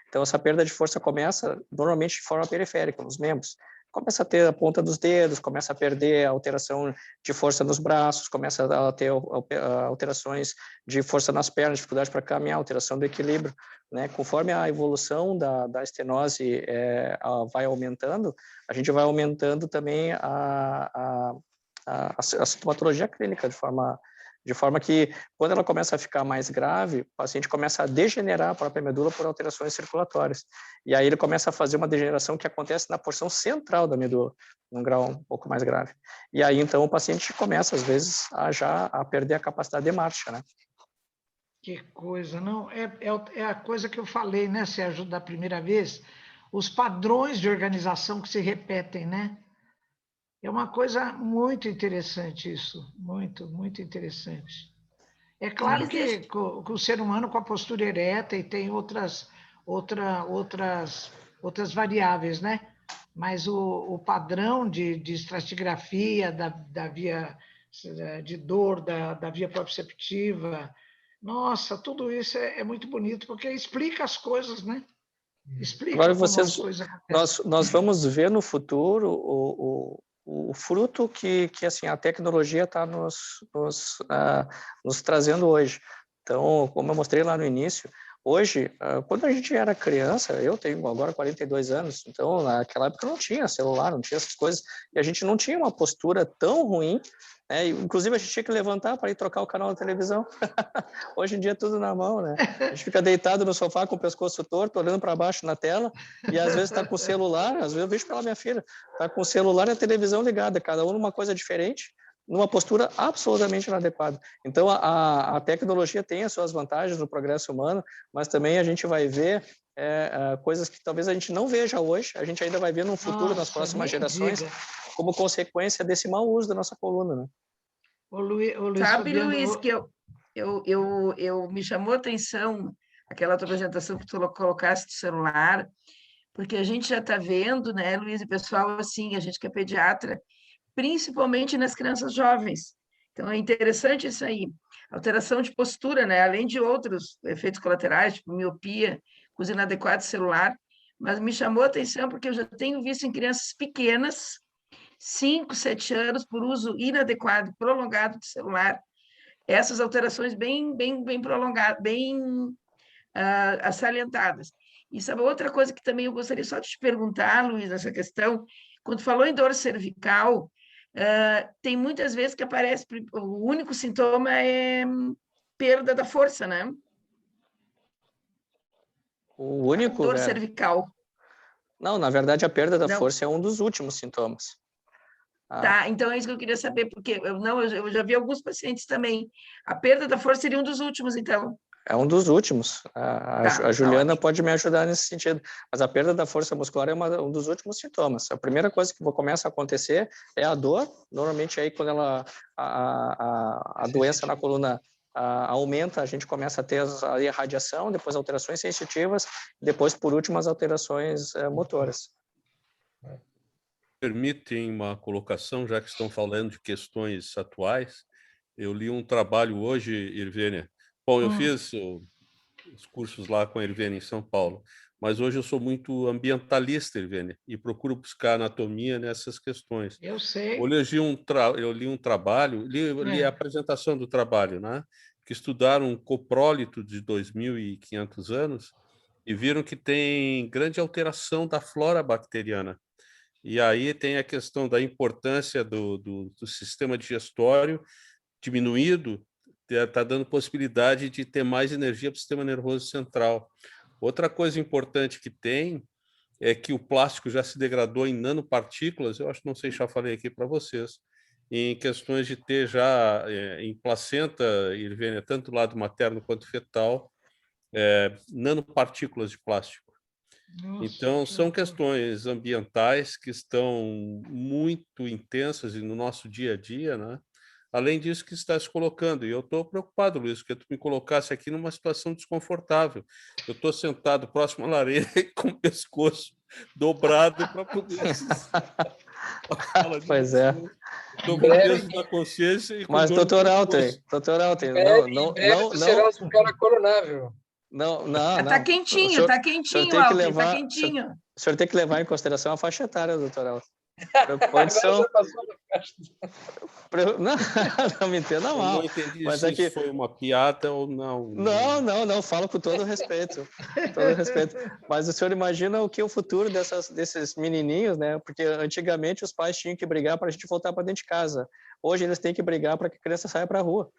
Então, essa perda de força começa, normalmente, de forma periférica, nos membros. Começa a ter a ponta dos dedos, começa a perder a alteração de força nos braços, começa a ter alterações de força nas pernas, dificuldade para caminhar, alteração do equilíbrio, né? Conforme a evolução da estenose vai aumentando, a gente vai aumentando também a sintomatologia clínica de forma que, quando ela começa a ficar mais grave, o paciente começa a degenerar a própria medula por alterações circulatórias. E aí ele começa a fazer uma degeneração que acontece na porção central da medula, num grau um pouco mais grave. E aí, então, o paciente começa, às vezes, a perder a capacidade de marcha, né? Que coisa, não? É a coisa que eu falei, né, Sérgio, da primeira vez, os padrões de organização que se repetem, né? É uma coisa muito interessante isso, muito, muito interessante. É claro que o ser humano com a postura ereta e tem outras variáveis, né? Mas o padrão de estratigrafia da via de dor, da via proprioceptiva, nossa, tudo isso é muito bonito, porque explica as coisas, né? Explica Agora como as coisas acontecem. Nós vamos ver no futuro o fruto que assim, a tecnologia está nos trazendo hoje. Então, como eu mostrei lá no início, hoje, quando a gente era criança, eu tenho agora 42 anos, então naquela época não tinha celular, não tinha essas coisas, e a gente não tinha uma postura tão ruim, né? Inclusive a gente tinha que levantar para ir trocar o canal da televisão. Hoje em dia é tudo na mão, né? A gente fica deitado no sofá com o pescoço torto, olhando para baixo na tela, e às vezes está com o celular, às vezes eu vejo pela minha filha, está com o celular e a televisão ligada, cada um numa coisa diferente, numa postura absolutamente inadequada. Então, a tecnologia tem as suas vantagens no progresso humano, mas também a gente vai ver coisas que talvez a gente não veja hoje, a gente ainda vai ver no futuro, nas próximas gerações, como consequência desse mau uso da nossa coluna, né? Luiz Sabe, Fabiano, Luiz, que eu me chamou a atenção aquela tua apresentação que tu colocaste do celular, porque a gente já está vendo, né, Luiz, e pessoal, assim, a gente que é pediatra, principalmente nas crianças jovens. Então, é interessante isso aí. Alteração de postura, né? Além de outros efeitos colaterais, tipo miopia, uso inadequado celular, mas me chamou a atenção porque eu já tenho visto em crianças pequenas, 5, 7 anos, por uso inadequado, prolongado de celular, essas alterações bem prolongadas, bem salientadas. E sabe outra coisa que também eu gostaria só de te perguntar, Luiz, nessa questão, quando falou em dor cervical, tem muitas vezes que aparece, o único sintoma é perda da força, né? O único, dor cervical. Não, na verdade, a perda da força é um dos últimos sintomas. Tá, então é isso que eu queria saber, porque eu já vi alguns pacientes também. A perda da força seria um dos últimos, então. É um dos últimos. A Juliana pode me ajudar nesse sentido. Mas a perda da força muscular é um dos últimos sintomas. A primeira coisa que começa a acontecer é a dor. Normalmente, aí, quando a doença na coluna aumenta, a gente começa a ter a irradiação, depois alterações sensitivas, depois, por último, as alterações motoras. Permitem uma colocação, já que estão falando de questões atuais. Eu li um trabalho hoje, Irvênia. Bom, eu fiz os cursos lá com a Irvênia em São Paulo, mas hoje eu sou muito ambientalista, Irvênia, e procuro buscar anatomia nessas questões. Eu sei. Eu li um trabalho, li a apresentação do trabalho, né? Que estudaram um coprólito de 2.500 anos e viram que tem grande alteração da flora bacteriana. E aí tem a questão da importância do sistema digestório diminuído, está dando possibilidade de ter mais energia para o sistema nervoso central. Outra coisa importante que tem é que o plástico já se degradou em nanopartículas, eu acho, não sei se já falei aqui para vocês, em questões de ter já em placenta, Irvênia, tanto lado materno quanto fetal, nanopartículas de plástico. Nossa, então, são questões ambientais que estão muito intensas no nosso dia a dia, né? Além disso que está se colocando, e eu estou preocupado, Luiz, porque tu me colocasse aqui numa situação desconfortável. Eu estou sentado próximo à lareira com o pescoço dobrado para poder... Pois é. Estou com peso da consciência e com mas, doutor Alten, não será para coronável. Não. Está quentinho, está quentinho, Alten, está quentinho. O senhor tem que levar em consideração a faixa etária, doutor Alten. Não me entenda mal. Eu não entendi se isso foi uma piada ou não. Não, falo com todo respeito. Mas o senhor imagina o que é o futuro desses menininhos, né? Porque antigamente os pais tinham que brigar para a gente voltar para dentro de casa. Hoje eles têm que brigar para que a criança saia para a rua.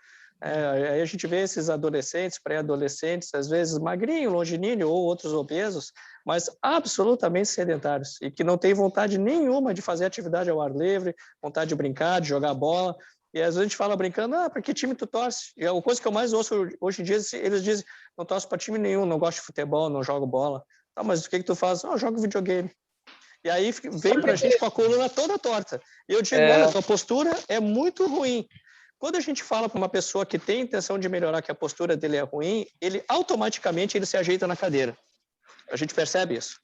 Aí a gente vê esses adolescentes, pré-adolescentes, às vezes magrinho, longilíneo ou outros obesos, mas absolutamente sedentários e que não têm vontade nenhuma de fazer atividade ao ar livre, vontade de brincar, de jogar bola. E às vezes a gente fala brincando, para que time tu torce? E a coisa que eu mais ouço hoje em dia, eles dizem, não torço para time nenhum, não gosto de futebol, não jogo bola. Mas o que tu faz? Eu jogo videogame. E aí vem para a gente com a coluna toda torta. E eu digo, olha, tua postura é muito ruim. Quando a gente fala para uma pessoa que tem intenção de melhorar, que a postura dele é ruim, ele automaticamente se ajeita na cadeira. A gente percebe isso.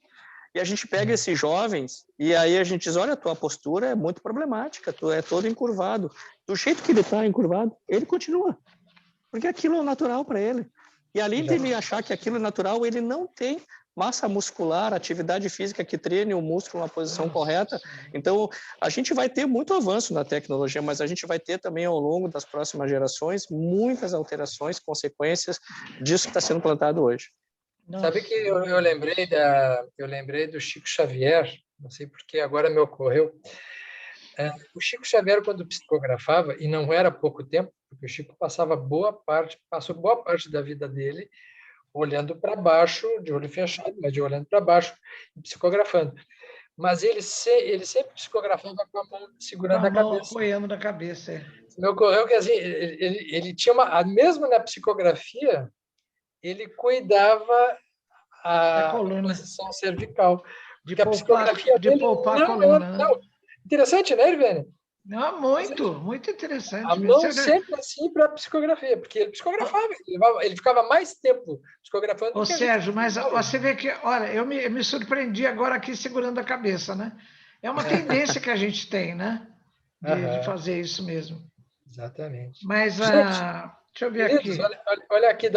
E a gente pega esses jovens e aí a gente diz, olha, tua postura é muito problemática, tu é todo encurvado. Do jeito que ele está encurvado, ele continua. Porque aquilo é natural para ele. E além de ele achar que aquilo é natural, ele não tem massa muscular, atividade física que treine o músculo na posição correta. Então, a gente vai ter muito avanço na tecnologia, mas a gente vai ter também, ao longo das próximas gerações, muitas alterações, consequências disso que está sendo plantado hoje. Sabe que eu lembrei do Chico Xavier, não sei por que agora me ocorreu. O Chico Xavier, quando psicografava, e não era pouco tempo, porque o Chico passou boa parte da vida dele olhando para baixo, de olho fechado, mas de olhando para baixo, e psicografando. Mas ele sempre psicografava com a mão segurando a cabeça. Apoiando na cabeça. Me ocorreu que assim, ele tinha mesmo na psicografia, ele cuidava a posição cervical. De poupar a coluna. Não. Interessante, né, Irvênia? Não, muito interessante. A mão sempre assim para a psicografia, porque ele psicografava, ele ficava mais tempo psicografando. Ô, Sérgio, mas você vê que, olha, eu me surpreendi agora aqui segurando a cabeça, né? É uma tendência que a gente tem, né? De fazer isso mesmo. Exatamente. Mas, deixa eu ver aqui. Olha aqui,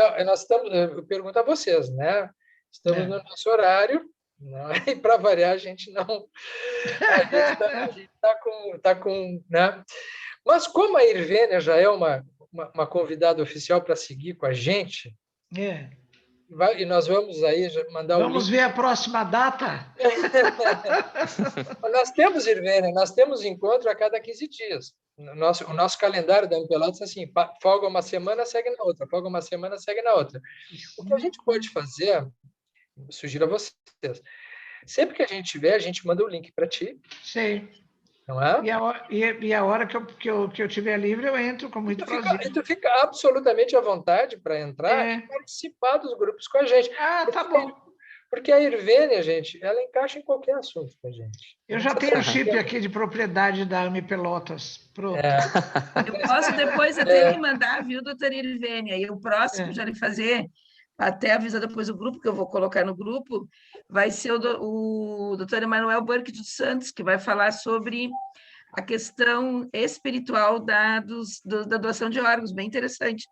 eu pergunto a vocês, né? Estamos no nosso horário. Não, e para variar, a gente não. A gente está com. Né? Mas como a Irvênia já é uma convidada oficial para seguir com a gente, e nós vamos aí mandar o link. Vamos ver a próxima data? Nós temos, Irvênia, encontro a cada 15 dias. O nosso calendário da MPelotas é assim: folga uma semana, segue na outra, folga uma semana, segue na outra. O que a gente pode fazer, sugiro a vocês, sempre que a gente tiver, a gente manda o link para ti. Sei. Não é? E a hora que eu tiver livre, eu entro com muito prazer. E tu fica absolutamente à vontade para entrar e participar dos grupos com a gente. Tá bom. Porque a Irvênia, gente, ela encaixa em qualquer assunto com a gente. Eu já tenho o chip aqui de propriedade da AME Pelotas. Pronto. Eu posso depois até me mandar, viu, doutora Irvênia? E o próximo já lhe fazer, até avisar depois o grupo, que eu vou colocar no grupo, vai ser o doutor Emanuel Burke dos Santos, que vai falar sobre a questão espiritual da doação de órgãos, bem interessante.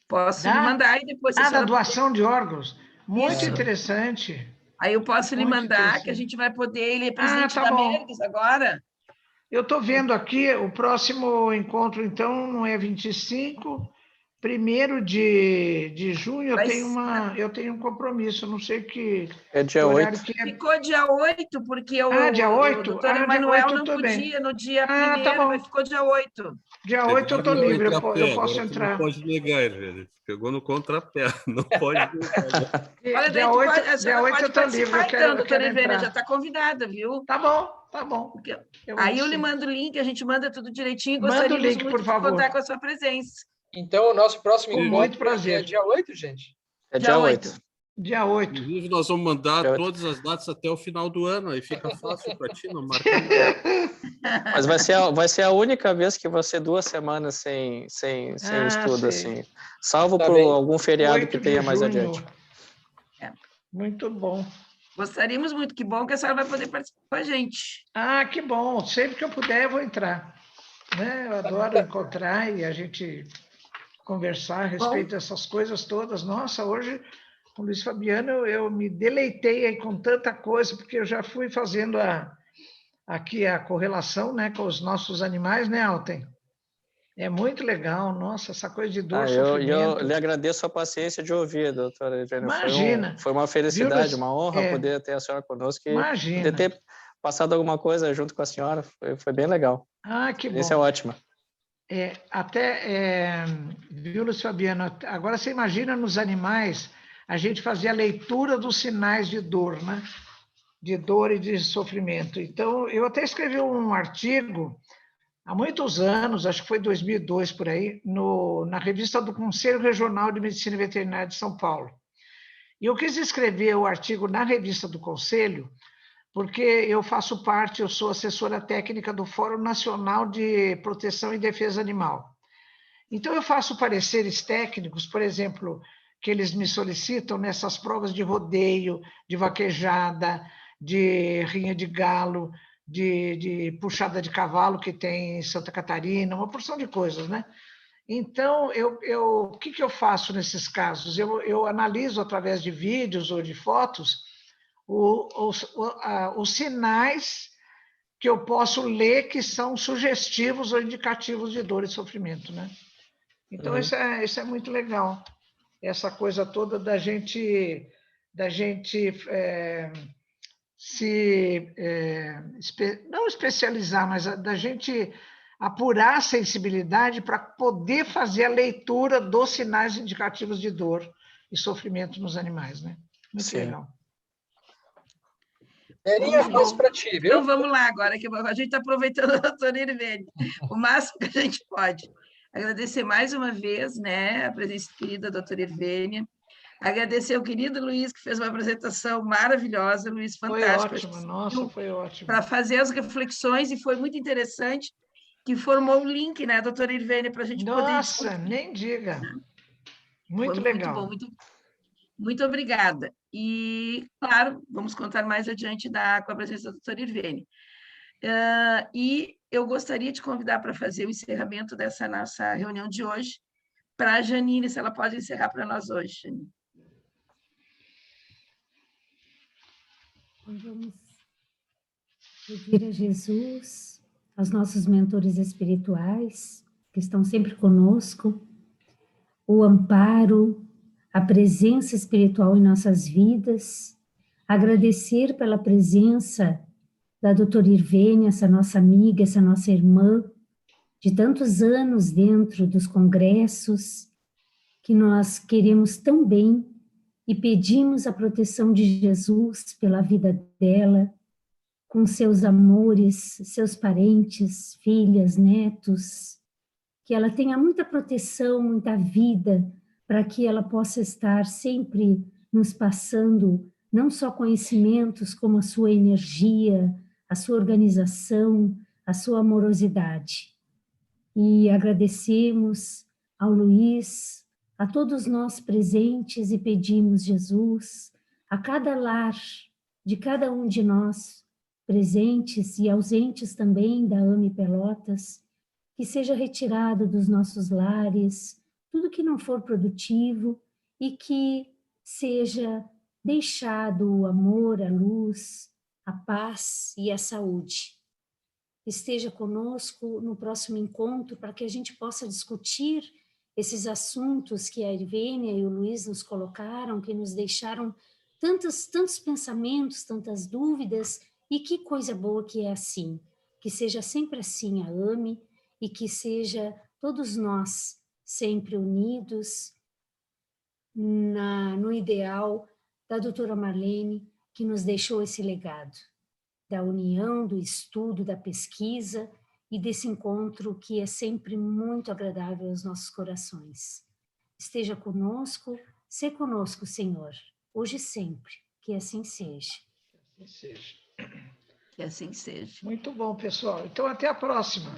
Posso lhe mandar e depois... da doação de órgãos. Muito interessante. Aí eu posso lhe mandar, que a gente vai poder... Ele é presidente da Mergs agora. Eu estou vendo aqui, o próximo encontro, então, não é 25... 1º de junho eu tenho um compromisso, não sei que... É dia 8. Ficou dia 8, porque dia 8? O doutor Emanuel não podia no dia 1º, mas ficou dia 8. Dia 8 eu estou livre, eu posso entrar. Não pode negar, velho. Pegou no contrapé, não pode negar. Olha, dia 8 eu estou livre, eu quero entrar. Já está convidada, viu? Tá bom. Aí eu lhe mando o link, a gente manda tudo direitinho. Manda o link, por favor. De contar com a sua presença. Então, o nosso próximo encontro muito prazer. É dia 8, gente? É dia 8. Dia 8. Inclusive, nós vamos mandar todas as datas até o final do ano, aí fica fácil para ti, não marca. Mas vai ser a única vez que vai ser 2 semanas sem estudo, assim. Salvo por algum feriado que tenha mais adiante. Muito bom. Gostaríamos muito, que bom que a senhora vai poder participar com a gente. Que bom. Sempre que eu puder, eu vou entrar. Né? Eu adoro encontrar e a gente conversar a respeito dessas coisas todas. Nossa, hoje, com o Luiz Fabiano, eu me deleitei aí com tanta coisa, porque eu já fui fazendo aqui a correlação, né, com os nossos animais, né, Alten? É muito legal, nossa, essa coisa de dor, sofrimento. Eu lhe agradeço a paciência de ouvir, doutora Irvênia. Imagina. Foi uma felicidade, uma honra poder ter a senhora conosco e poder ter passado alguma coisa junto com a senhora. Foi bem legal. Que bom. Isso é ótimo. Viu, Luiz Fabiano? Agora você imagina nos animais a gente fazer a leitura dos sinais de dor, né? De dor e de sofrimento. Então, eu até escrevi um artigo há muitos anos, acho que foi 2002 por aí, na revista do Conselho Regional de Medicina Veterinária de São Paulo. E eu quis escrever o artigo na revista do Conselho porque eu faço parte, eu sou assessora técnica do Fórum Nacional de Proteção e Defesa Animal. Então, eu faço pareceres técnicos, por exemplo, que eles me solicitam nessas provas de rodeio, de vaquejada, de rinha de galo, de puxada de cavalo que tem em Santa Catarina, uma porção de coisas, né? Então, o que eu faço nesses casos? Eu analiso através de vídeos ou de fotos os sinais que eu posso ler que são sugestivos ou indicativos de dor e sofrimento, né? Então, isso é muito legal. Essa coisa toda da gente não especializar, mas da gente apurar a sensibilidade para poder fazer a leitura dos sinais indicativos de dor e sofrimento nos animais, né? Muito legal. Verinha, mais para ti, viu? Então, vamos lá agora, que a gente está aproveitando a doutora Irvene, o máximo que a gente pode. Agradecer mais uma vez, né, a presença querida da doutora Irvene. Agradecer ao querido Luiz, que fez uma apresentação maravilhosa, Luiz, fantástico. Foi ótimo, nossa, foi ótimo. Para fazer as reflexões, e foi muito interessante, que formou o link, né, doutora Irvene, para a gente poder discutir. Nossa, nem diga. Muito legal. Muito bom, muito obrigada. E, claro, vamos contar mais adiante com a presença da doutora Irvene. E eu gostaria de convidar para fazer o encerramento dessa nossa reunião de hoje, para a Janine, se ela pode encerrar para nós hoje, Janine. Vamos pedir a Jesus, aos nossos mentores espirituais, que estão sempre conosco, o amparo, a presença espiritual em nossas vidas, agradecer pela presença da doutora Irvene, essa nossa amiga, essa nossa irmã, de tantos anos dentro dos congressos, que nós queremos tão bem, e pedimos a proteção de Jesus pela vida dela, com seus amores, seus parentes, filhas, netos, que ela tenha muita proteção, muita vida, para que ela possa estar sempre nos passando não só conhecimentos, como a sua energia, a sua organização, a sua amorosidade. E agradecemos ao Luiz, a todos nós presentes, e pedimos, Jesus, a cada lar de cada um de nós, presentes e ausentes também da AME Pelotas, que seja retirado dos nossos lares tudo que não for produtivo e que seja deixado o amor, a luz, a paz e a saúde. Esteja conosco no próximo encontro para que a gente possa discutir esses assuntos que a Irvênia e o Luiz nos colocaram, que nos deixaram tantos pensamentos, tantas dúvidas, e que coisa boa que é assim, que seja sempre assim a AME, e que seja todos nós sempre unidos no ideal da doutora Marlene, que nos deixou esse legado, da união, do estudo, da pesquisa, e desse encontro que é sempre muito agradável aos nossos corações. Esteja conosco, se conosco, Senhor, hoje e sempre, que assim seja. Que assim seja. Que assim seja. Muito bom, pessoal. Então, até a próxima.